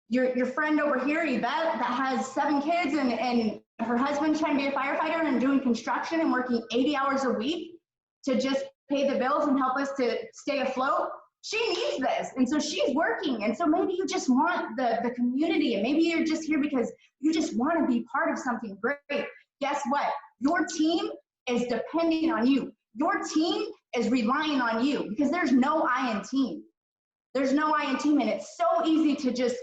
Your friend over here, Yvette, that has 7 kids and her husband's trying to be a firefighter and doing construction and working 80 hours a week to just pay the bills and help us to stay afloat. She needs this, and so she's working. And so maybe you just want the community, and maybe you're just here because you just want to be part of something great. Guess what? Your team is depending on you. Your team is relying on you, because there's no I in team. There's no I in team, and it's so easy to just,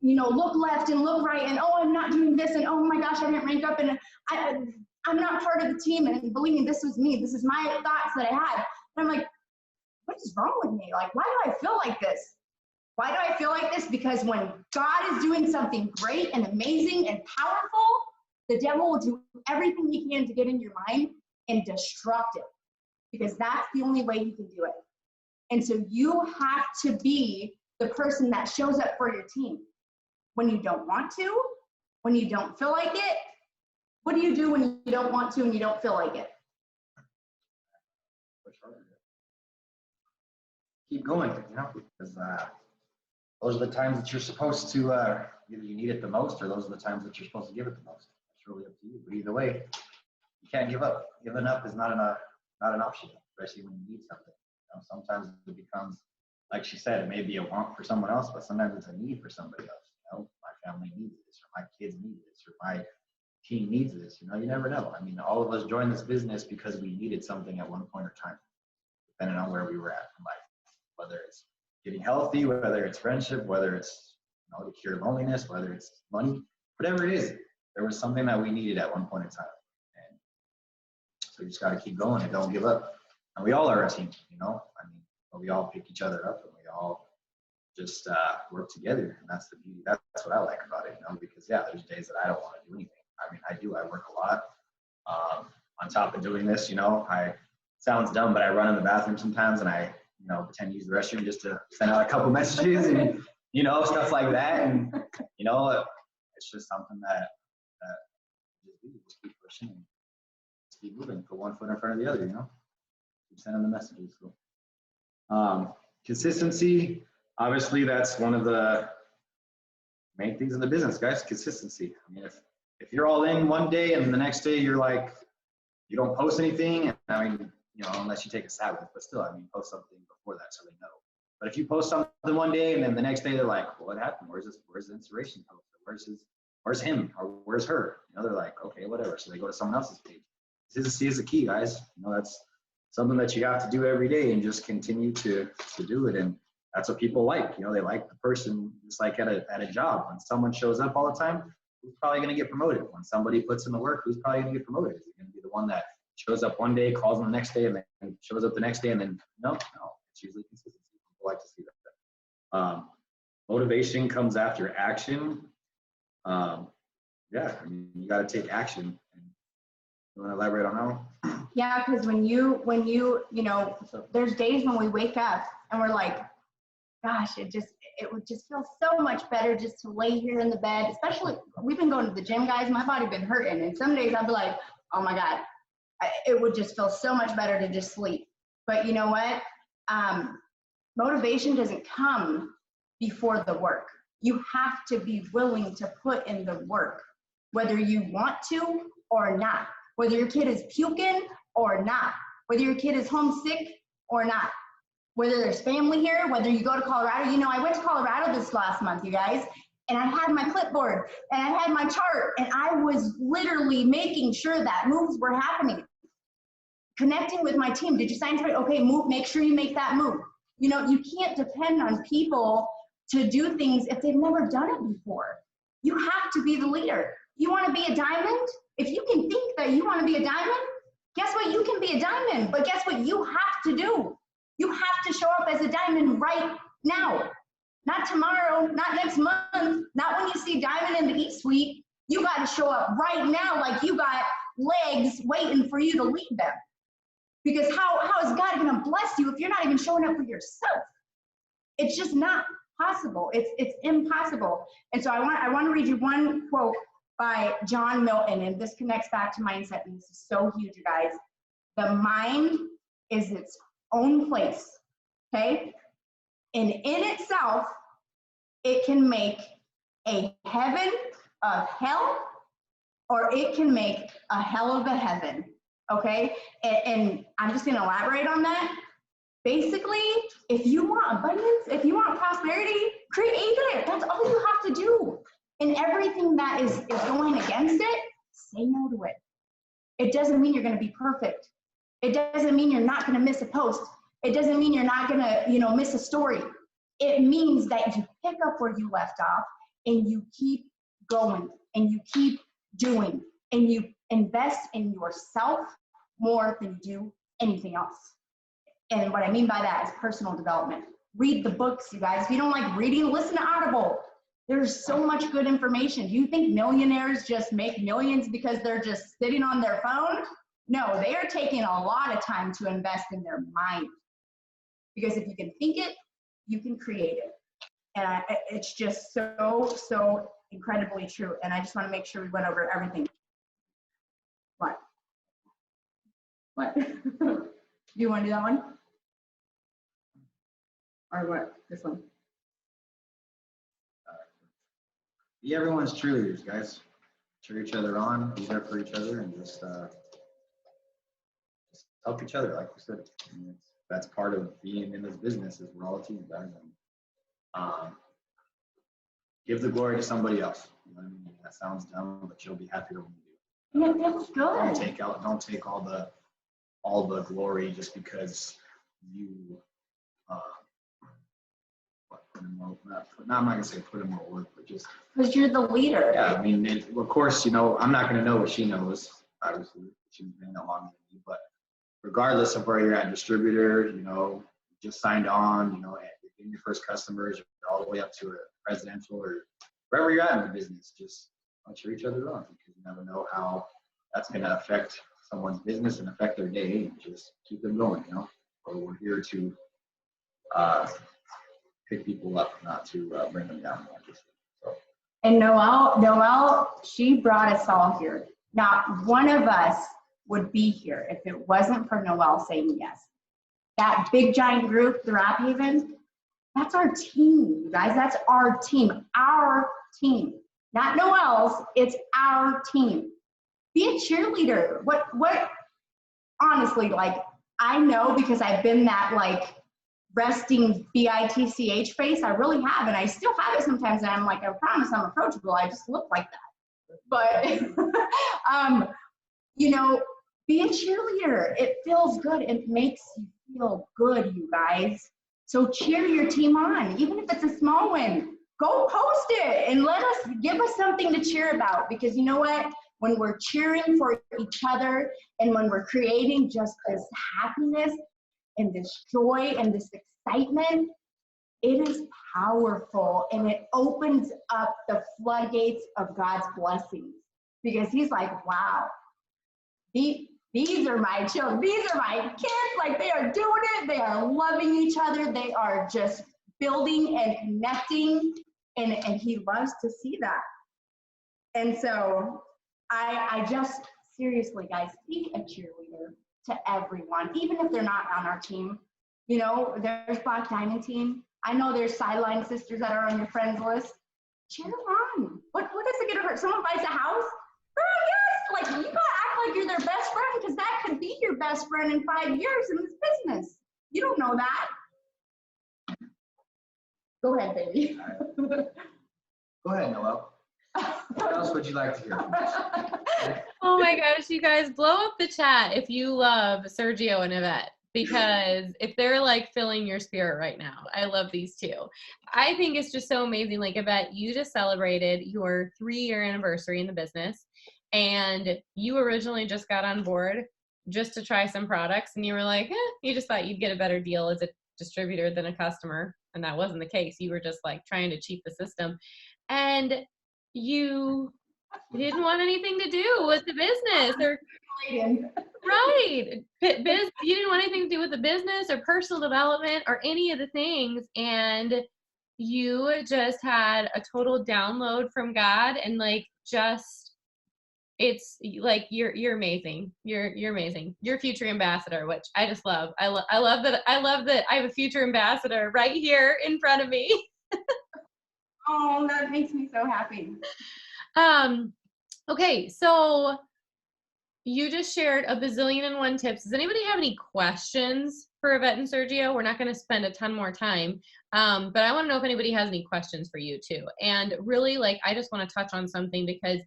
you know, look left and look right, and oh, I'm not doing this, and oh my gosh, I didn't rank up, and I'm not part of the team, and believe me, this was me. This is my thoughts that I had. And I'm like, what is wrong with me? Like, why do I feel like this? Why do I feel like this? Because when God is doing something great and amazing and powerful, the devil will do everything he can to get in your mind and disrupt it, because that's the only way he can do it. And so you have to be the person that shows up for your team. When you don't want to, when you don't feel like it, what do you do when you don't want to and you don't feel like it? Keep going, you know, because those are the times that you're supposed to, either you need it the most, or those are the times that you're supposed to give it the most. It's really up to you. But either way, you can't give up. Giving up is not an option, especially when you need something. You know, sometimes it becomes, like she said, it may be a want for someone else, but sometimes it's a need for somebody else. You know, my family needs this, or my kids need this, or my team needs this. You know, you never know. I mean, all of us joined this business because we needed something at one point or time, depending on where we were at in life. Whether it's getting healthy, whether it's friendship, whether it's, you know, to cure loneliness, whether it's money, whatever it is, there was something that we needed at one point in time. And so you just got to keep going and don't give up. And we all are a team, you know. I mean, we all pick each other up, and we all just work together. And that's the beauty. That's what I like about it, you know, because yeah, there's days that I don't want to do anything. I mean, I do. I work a lot. On top of doing this, you know, I sounds dumb, but I run in the bathroom sometimes and I, pretend to use the restroom just to send out a couple messages and, stuff like that. And, it's just something that just keep pushing and just keep moving, put one foot in front of the other, keep sending the messages. So, consistency, obviously that's one of the main things in the business, guys, consistency. I mean, if you're all in one day and the next day you're like, you don't post anything, I mean, unless you take a Sabbath, but still, I mean, post something before that so they know. But if you post something one day and then the next day they're like, well, what happened? Where's the inspiration post? Where's him or where's her? They're like, okay, whatever. So they go to someone else's page. Consistency is the key, guys. That's something that you have to do every day and just continue to do it. And that's what people like. They like the person, just like at a job. When someone shows up all the time, who's probably going to get promoted? When somebody puts in the work, who's probably going to get promoted? Is it going to be the one that shows up one day, calls them the next day, and then shows up the next day, and then no, it's usually consistency. People like to see that. Motivation comes after action. Yeah, I mean, you got to take action. You want to elaborate on that one? Yeah, because when you there's days when we wake up and we're like, gosh, it would just feel so much better just to lay here in the bed. Especially, we've been going to the gym, guys. My body been hurting, and some days I'll be like, oh my God, it would just feel so much better to just sleep. But you know what? Motivation doesn't come before the work. You have to be willing to put in the work, whether you want to or not, whether your kid is puking or not, whether your kid is homesick or not, whether there's family here, whether you go to Colorado. I went to Colorado this last month, you guys, and I had my clipboard and I had my chart and I was literally making sure that moves were happening. Connecting with my team. Did you sign for it? Okay, move, make sure you make that move. You can't depend on people to do things if they've never done it before. You have to be the leader. You want to be a diamond? If you can think that you want to be a diamond, guess what? You can be a diamond, but guess what you have to do? You have to show up as a diamond right now. Not tomorrow, not next month, not when you see diamond in the E-suite. You got to show up right now like you got legs waiting for you to lead them. Because how is God going to bless you if you're not even showing up for yourself? It's just not possible. It's impossible. And so I want to read you one quote by John Milton, and this connects back to mindset, and this is so huge, you guys. The mind is its own place, okay? And in itself, it can make a heaven of hell, or it can make a hell of a heaven, okay? And I'm just gonna elaborate on that. Basically, if you want abundance, if you want prosperity, create it. That's all you have to do. And everything that is going against it, say no to it. It doesn't mean you're gonna be perfect. It doesn't mean you're not gonna miss a post. It doesn't mean you're not gonna, miss a story. It means that you pick up where you left off and you keep going and you keep doing and you invest in yourself more than you do anything else. And what I mean by that is personal development. Read the books, you guys. If you don't like reading, listen to Audible. There's so much good information. Do you think millionaires just make millions because they're just sitting on their phone? No, they are taking a lot of time to invest in their mind. Because if you can think it, you can create it. And it's just so incredibly true. And I just want to make sure we went over everything. What? Do you want to do that one? Or what? This one? Be everyone's cheerleaders, guys. Cheer each other on, be there for each other, and just help each other, like we said. I mean, that's part of being in this business, is we're all a team, guys. And give the glory to somebody else. You know what I mean? That sounds dumb, but you'll be happier when you do. Yeah, that's good. Don't take all the glory just because you I'm not gonna say put in more work, but just because you're the leader. Yeah, I mean, of course, I'm not gonna know what she knows. Obviously, she's been that long than me, but regardless of where you're at, distributor, just signed on, you're getting your first customers, you're all the way up to a residential or wherever you're at in the business, just cheer each other on, because you never know how that's gonna affect someone's business and affect their day, and just keep them going, you know. So we're here to pick people up, not to bring them down. So. And Noelle, she brought us all here. Not one of us would be here if it wasn't for Noelle saying yes. That big giant group, the Rap Haven, that's our team, you guys. That's our team. Our team. Not Noelle's, it's our team. Be a cheerleader. What honestly, like, I know because I've been that like resting BITCH face. I really have, and I still have it sometimes. And I'm like, I promise I'm approachable. I just look like that. But you know, be a cheerleader. It feels good. It makes you feel good, you guys. So cheer your team on, even if it's a small win. Go post it and give us something to cheer about, because you know what? When we're cheering for each other and when we're creating just this happiness and this joy and this excitement, it is powerful, and it opens up the floodgates of God's blessings, because he's like, wow, these are my children. These are my kids. Like, they are doing it. They are loving each other. They are just building and connecting, and he loves to see that. And so I just, seriously, guys, be a cheerleader to everyone, even if they're not on our team. You know, there's Black Diamond team. I know there's sideline sisters that are on your friends list. Cheer them on. What is it gonna hurt? Someone buys a house? Girl, yes. Like, you gotta act like you're their best friend, because that could be your best friend in 5 years in this business. You don't know that. Go ahead, baby. Go ahead, Noelle. What else would you like to hear from us? Oh my gosh, you guys, blow up the chat if you love Sergio and Yvette, because if they're like filling your spirit right now. I love these two. I think it's just so amazing. Like, Yvette, you just celebrated your 3-year anniversary in the business, and you originally just got on board just to try some products, and you were like, you just thought you'd get a better deal as a distributor than a customer, and that wasn't the case. You were just like trying to cheat the system, and you didn't want anything to do with the business, or right. You didn't want anything to do with the business or personal development or any of the things. And you just had a total download from God, and like, just, it's like, you're amazing. You're amazing. You're a future ambassador, which I just love. I love that I have a future ambassador right here in front of me. Oh, that makes me so happy. Okay, so you just shared a bazillion and one tips. Does anybody have any questions for Yvette and Sergio? We're not going to spend a ton more time, but I want to know if anybody has any questions for you too. And really, like, I just want to touch on something, because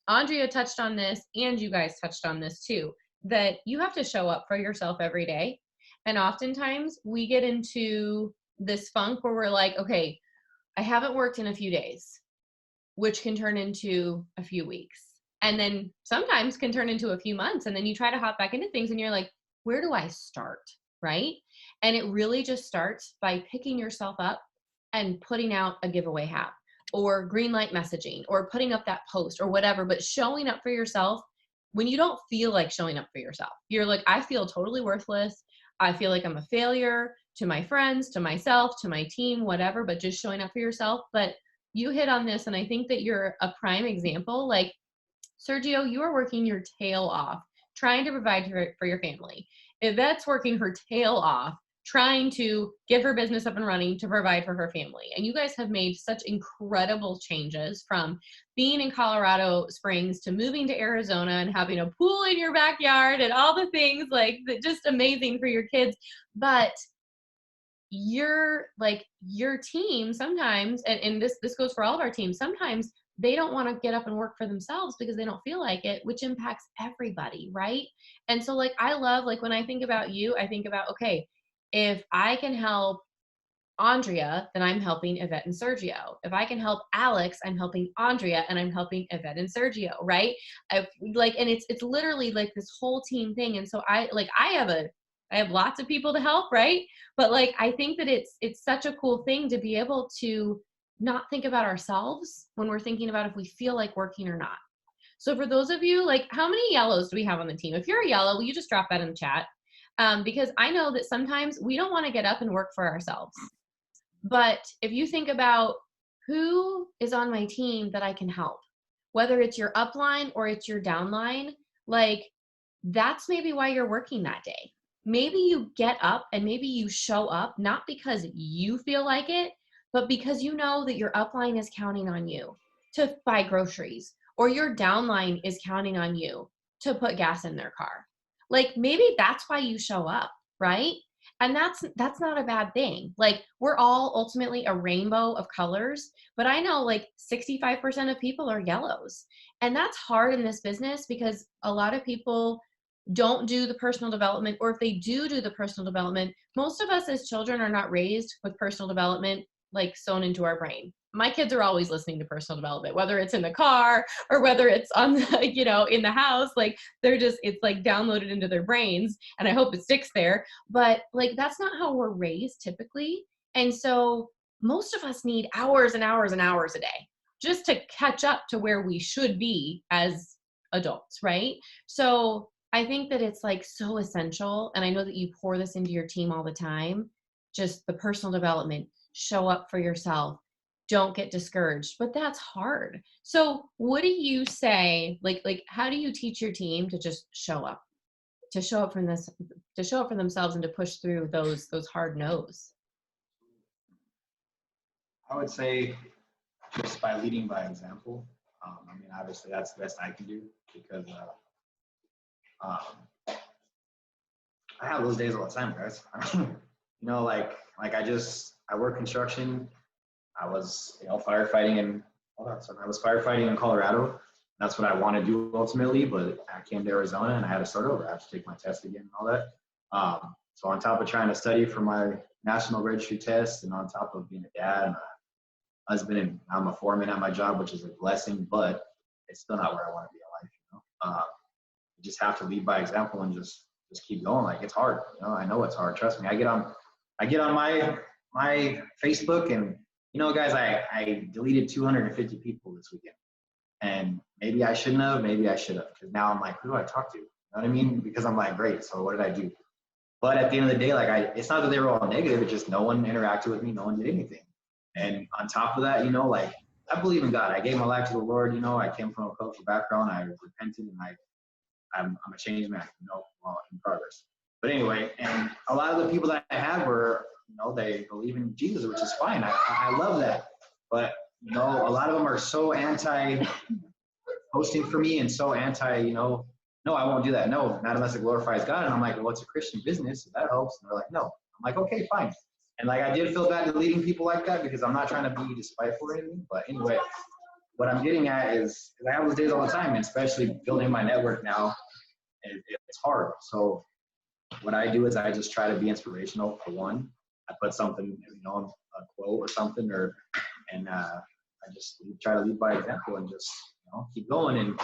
Andrea touched on this, and you guys touched on this too, that you have to show up for yourself every day. And oftentimes we get into this funk where we're like, okay, I haven't worked in a few days, which can turn into a few weeks, and then sometimes can turn into a few months. And then you try to hop back into things and you're like, where do I start? Right? And it really just starts by picking yourself up and putting out a giveaway hat or green light messaging or putting up that post or whatever, but showing up for yourself when you don't feel like showing up for yourself. You're like, I feel totally worthless. I feel like I'm a failure to my friends, to myself, to my team, whatever, but just showing up for yourself. But you hit on this, and I think that you're a prime example. Like, Sergio, you are working your tail off trying to provide for your family. Yvette's working her tail off trying to get her business up and running to provide for her family. And you guys have made such incredible changes, from being in Colorado Springs to moving to Arizona and having a pool in your backyard and all the things, like, just amazing for your kids. But your team sometimes, and this goes for all of our teams, sometimes they don't want to get up and work for themselves because they don't feel like it, which impacts everybody, right? And so, like, I love, like, when I think about you, I think about, okay, if I can help Andrea, then I'm helping Yvette and Sergio. If I can help Alex, I'm helping Andrea, and I'm helping Yvette and Sergio, right? And it's literally like this whole team thing. And so I have lots of people to help, right? But like, I think that it's such a cool thing to be able to not think about ourselves when we're thinking about if we feel like working or not. So for those of you, like, how many yellows do we have on the team? If you're a yellow, will you just drop that in the chat? Because I know that sometimes we don't want to get up and work for ourselves. But if you think about who is on my team that I can help, whether it's your upline or it's your downline, like, that's maybe why you're working that day. Maybe you get up and maybe you show up, not because you feel like it, but because you know that your upline is counting on you to buy groceries, or your downline is counting on you to put gas in their car. Like, maybe that's why you show up, right? And that's not a bad thing. Like, we're all ultimately a rainbow of colors, but I know like 65% of people are yellows. And that's hard in this business because a lot of people don't do the personal development, or if they do the personal development, most of us as children are not raised with personal development like sewn into our brain. My kids are always listening to personal development, whether it's in the car or whether it's on the, you know, in the house. Like, it's like downloaded into their brains, and I hope it sticks there. But like, that's not how we're raised typically. And so most of us need hours and hours and hours a day just to catch up to where we should be as adults, right? So I think that it's like so essential. And I know that you pour this into your team all the time, just the personal development, show up for yourself, don't get discouraged, but that's hard. So what do you say, like how do you teach your team to just show up for themselves and to push through those hard no's? I would say just by leading by example. I mean, obviously that's the best I can do, because I have those days all the time, guys. You know, like I work construction. I was, you know, firefighting in, I was firefighting in Colorado. That's what I want to do ultimately, but I came to Arizona and I had to start over. I have to take my test again and all that. So on top of trying to study for my national registry test, and on top of being a dad and a husband, and I'm a foreman at my job, which is a blessing, but it's still not where I want to be in life, you know. You just have to lead by example and just keep going. Like, it's hard, you know. I know it's hard. Trust me. I get on my Facebook, and you know, guys, I deleted 250 people this weekend, and maybe I shouldn't have, maybe I should have, because now I'm like, who do I talk to? You know what I mean? Because I'm like, great. So what did I do? But at the end of the day, like, it's not that they were all negative. It's just no one interacted with me. No one did anything. And on top of that, you know, like, I believe in God. I gave my life to the Lord. You know, I came from a cultural background. I repented, and I'm a changed man, you know, well, in progress. But anyway, and a lot of the people that I had were, you know, they believe in Jesus, which is fine. I love that. But, you know, a lot of them are so anti posting for me and so anti, you know, no, I won't do that. No, not unless it glorifies God. And I'm like, well, it's a Christian business, so that helps. And they're like, no. I'm like, okay, fine. And like, I did feel bad deleting people like that, because I'm not trying to be despiteful or anything. But anyway, what I'm getting at is I have those days all the time, and especially building my network now, it's hard. So what I do is I just try to be inspirational for one. I put something, you know, a quote or something, and I just try to lead by example and just, you know, keep going.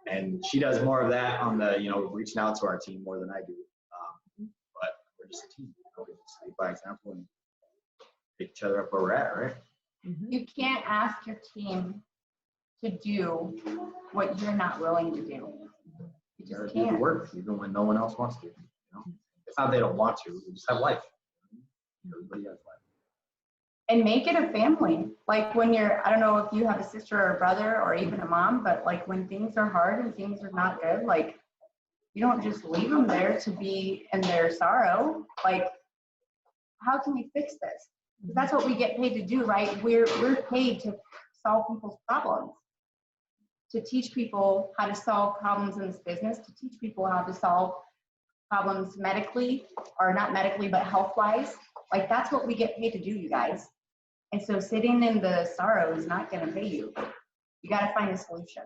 And she does more of that on the, you know, reaching out to our team more than I do. But we're just a team. You know, we just lead by example and pick each other up where we're at, right? You can't ask your team to do what you're not willing to do. You just do the can't. work even when no one else wants to. You know, it's not they don't want to. They just have life. Everybody has life. And make it a family. Like, when you're, I don't know if you have a sister or a brother or even a mom, but like, when things are hard and things are not good, like, you don't just leave them there to be in their sorrow. Like, how can we fix this? Because that's what we get paid to do, right? We're paid to solve people's problems, to teach people how to solve problems in this business, to teach people how to solve problems medically, or not medically, but health-wise. Like, that's what we get paid to do, you guys. And so sitting in the sorrow is not going to pay you. You got to find a solution.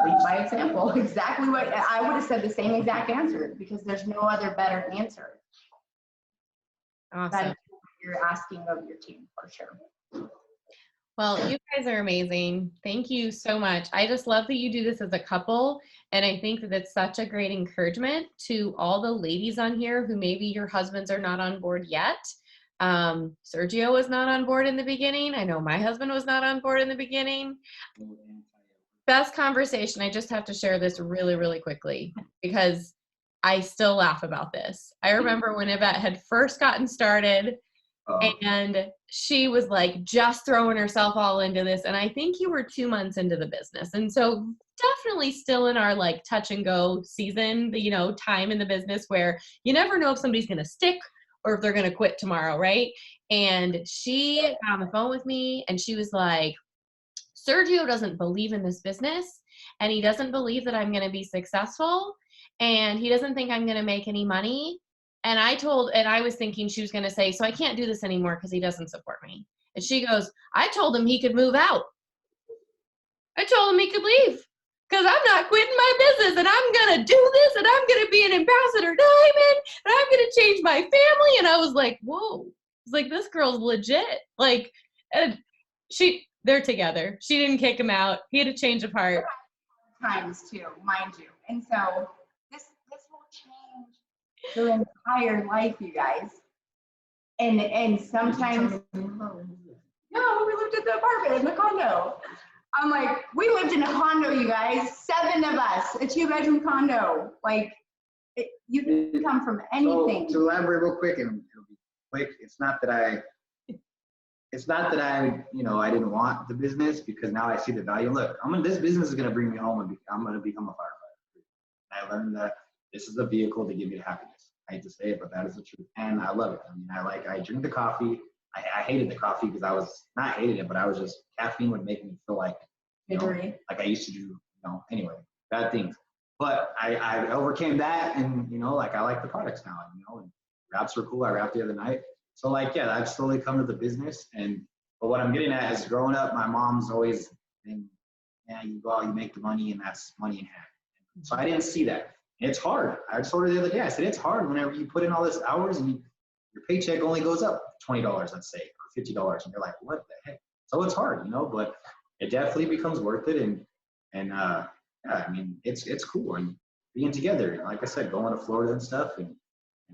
Lead by example. Exactly what I would have said, the same exact answer, because there's no other better answer. Awesome. That you're asking of your team, for sure. Well, you guys are amazing. Thank you so much. I just love that you do this as a couple. And I think that it's such a great encouragement to all the ladies on here who maybe your husbands are not on board yet. Sergio was not on board in the beginning. I know my husband was not on board in the beginning. Best conversation. I just have to share this really, really quickly because I still laugh about this. I remember when Yvette had first gotten started and she was like just throwing herself all into this. And I think you were 2 months into the business. And so definitely still in our like touch and go season, you know, time in the business where you never know if somebody's going to stick or if they're going to quit tomorrow. Right. And she got on the phone with me and she was like, Sergio doesn't believe in this business and he doesn't believe that I'm going to be successful and he doesn't think I'm going to make any money. And I was thinking she was going to say, so I can't do this anymore because he doesn't support me. And she goes, I told him he could move out. I told him he could leave because I'm not quitting my business and I'm going to do this and I'm going to be an ambassador diamond and I'm going to change my family. And I was like, whoa, it's like, this girl's legit. Like, and they're together. She didn't kick him out. He had a change of heart. Times too, mind you. And so this will change your entire life, you guys. And sometimes, no, we lived in the apartment, in the condo. I'm like, we lived in a condo, you guys, 7 of us, a 2-bedroom condo. Like, you can come from anything. So to elaborate real quick, and it'll be quick, it's not that I, you know, I didn't want the business because now I see the value. Look, this business is going to bring me home and I'm going to become a firefighter. I learned that this is a vehicle to give you happiness. I hate to say it, but that is the truth. And I love it. I mean, I drink the coffee. I hated the coffee because I was not hated it, but I was just, caffeine would make me feel like, you know, like I used to do, you know, anyway, bad things. But I overcame that and, you know, like I like the products now, you know, and wraps were cool. I wrapped the other night. So like, yeah, I've slowly come to the business. But what I'm getting at is growing up, my mom's always been, yeah, you go out, you make the money and that's money in hand. So I didn't see that. And it's hard. I told her the other day, I said, it's hard whenever you put in all this hours and your paycheck only goes up $20, let's say, or $50. And you're like, what the heck? So it's hard, you know, but it definitely becomes worth it. And yeah, I mean, it's cool. And being together, like I said, going to Florida and stuff and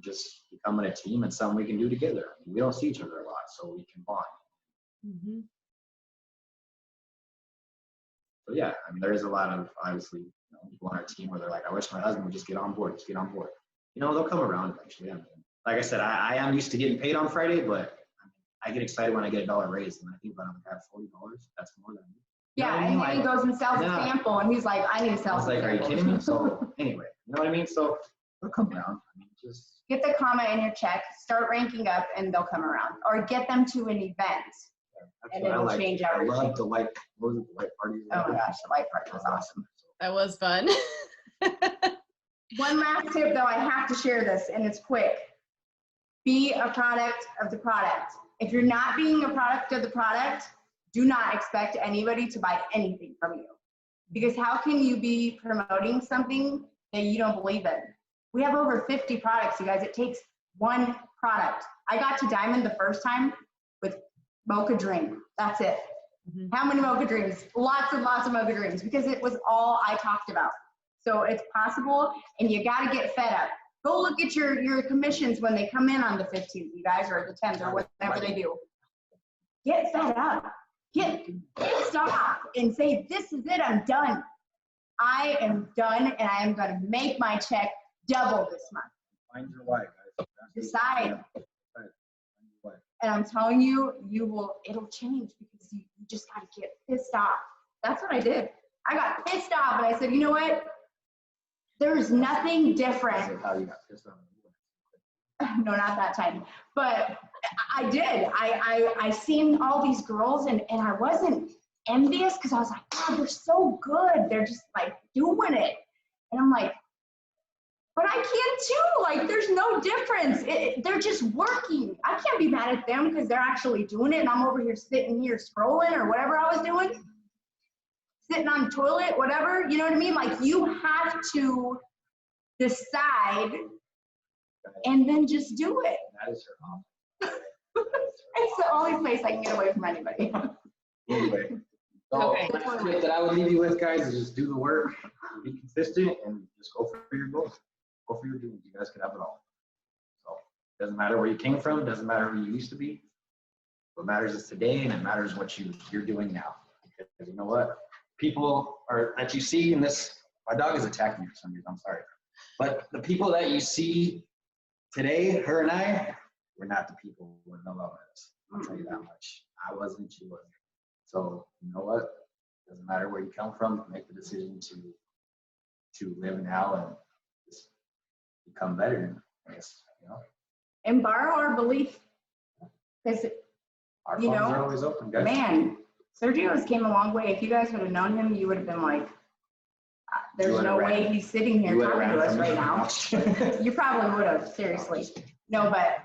just becoming a team and something we can do together. I mean, we don't see each other a lot, so we can bond. Mm-hmm. So yeah, I mean, there is a lot of, obviously, you know, people on our team where they're like, I wish my husband would just get on board. You know, they'll come around eventually. I mean, like I said, I am used to getting paid on Friday, but I get excited when I get $1 raise. And I think when I have $40, that's more than me. Yeah, and then he goes and sells a sample, and he's like, I need to sell. I was like, are you kidding me? So anyway, you know what I mean? So they'll come around. I mean, just get the comma in your check, start ranking up, and they'll come around. Or get them to an event, and it'll change everything. I love the white parties. Oh my gosh, the white party was awesome. That was fun. One last tip, though, I have to share this, and it's quick. Be a product of the product. If you're not being a product of the product, do not expect anybody to buy anything from you. Because how can you be promoting something that you don't believe in? We have over 50 products, you guys. It takes one product. I got to Diamond the first time with Mocha Dream. That's it. Mm-hmm. How many Mocha Dreams? Lots and lots of Mocha Dreams because it was all I talked about. So it's possible, and you got to get fed up. Go look at your commissions when they come in on the 15th, you guys, or the 10th, or whatever they do. Get fed up. Get stop and say, this is it, I'm done. I am done, and I am going to make my check double this month. Find your why, guys. Decide. And I'm telling you, it'll change because you just got to get pissed off. That's what I did. I got pissed off, and I said, you know what? There's nothing different. How you got pissed off? No, not that time. But I did. I seen all these girls, and I wasn't envious because I was like, God, they're so good. They're just like doing it. And I'm like, but I can too. Like, there's no difference. They're just working. I can't be mad at them because they're actually doing it, and I'm over here sitting here scrolling or whatever I was doing. Sitting on the toilet, whatever, you know what I mean? Like, you have to decide and then just do it. That is her office. It's the only place I can get away from anybody. Anyway, so the tip that I would leave you with, guys, is just do the work, be consistent, and just go for your goals. Go for your dreams. You guys can have it all. So Doesn't matter where you came from, doesn't matter who you used to be. What matters is today, and it matters what you're doing now. Because you know what? People are that you see in this, my dog is attacking me for some reason, I'm sorry. But the people that you see today, her and I, we're not the people who know about us. I'll tell you that much. I wasn't, she wasn't. So you know what? Doesn't matter where you come from, make the decision to live now and just become better, I guess, you know. And borrow our belief. Because, Our you phones know, are always open, guys. man, Sergio's came a long way. If you guys would have known him, you would have been like, there's no way he's sitting here talking to us right now. You probably would have, seriously. No, but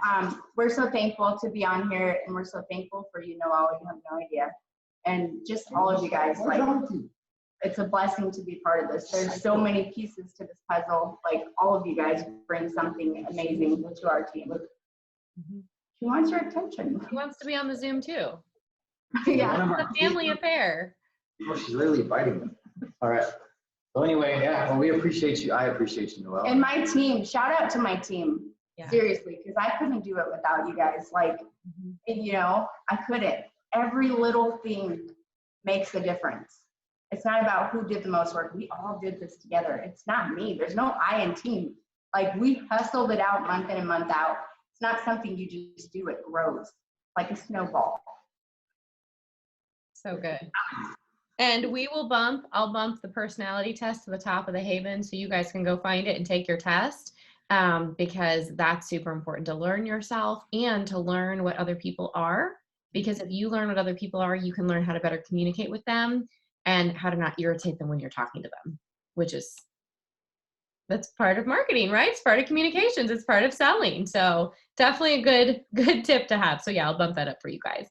we're so thankful to be on here, and we're so thankful for you, Noel. You have no idea. And just all of you guys, like, it's a blessing to be part of this. There's so many pieces to this puzzle. Like, all of you guys bring something amazing to our team. He wants your attention. He wants to be on the Zoom too. Yeah. It's a family affair. Oh, she's literally biting me. All right. So anyway, yeah, well, we appreciate you. I appreciate you, Noel. And my team, shout out to my team. Yeah. Seriously, because I couldn't do it without you guys. Like, you know, I couldn't. Every little thing makes a difference. It's not about who did the most work. We all did this together. It's not me. There's no I in team. Like, we hustled it out month in and month out. It's not something you just do. It grows like a snowball. So good. And I'll bump the personality test to the top of the Haven so you guys can go find it and take your test, because that's super important to learn yourself and to learn what other people are. Because if you learn what other people are, you can learn how to better communicate with them and how to not irritate them when you're talking to them, that's part of marketing, right? It's part of communications. It's part of selling. So definitely a good tip to have. So yeah, I'll bump that up for you guys.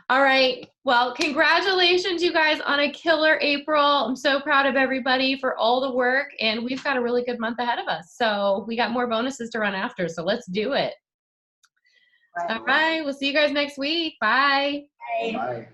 All right. Well, congratulations, you guys, on a killer April. I'm so proud of everybody for all the work, and we've got a really good month ahead of us. So we got more bonuses to run after. So let's do it. All right. We'll see you guys next week. Bye. Bye. Bye.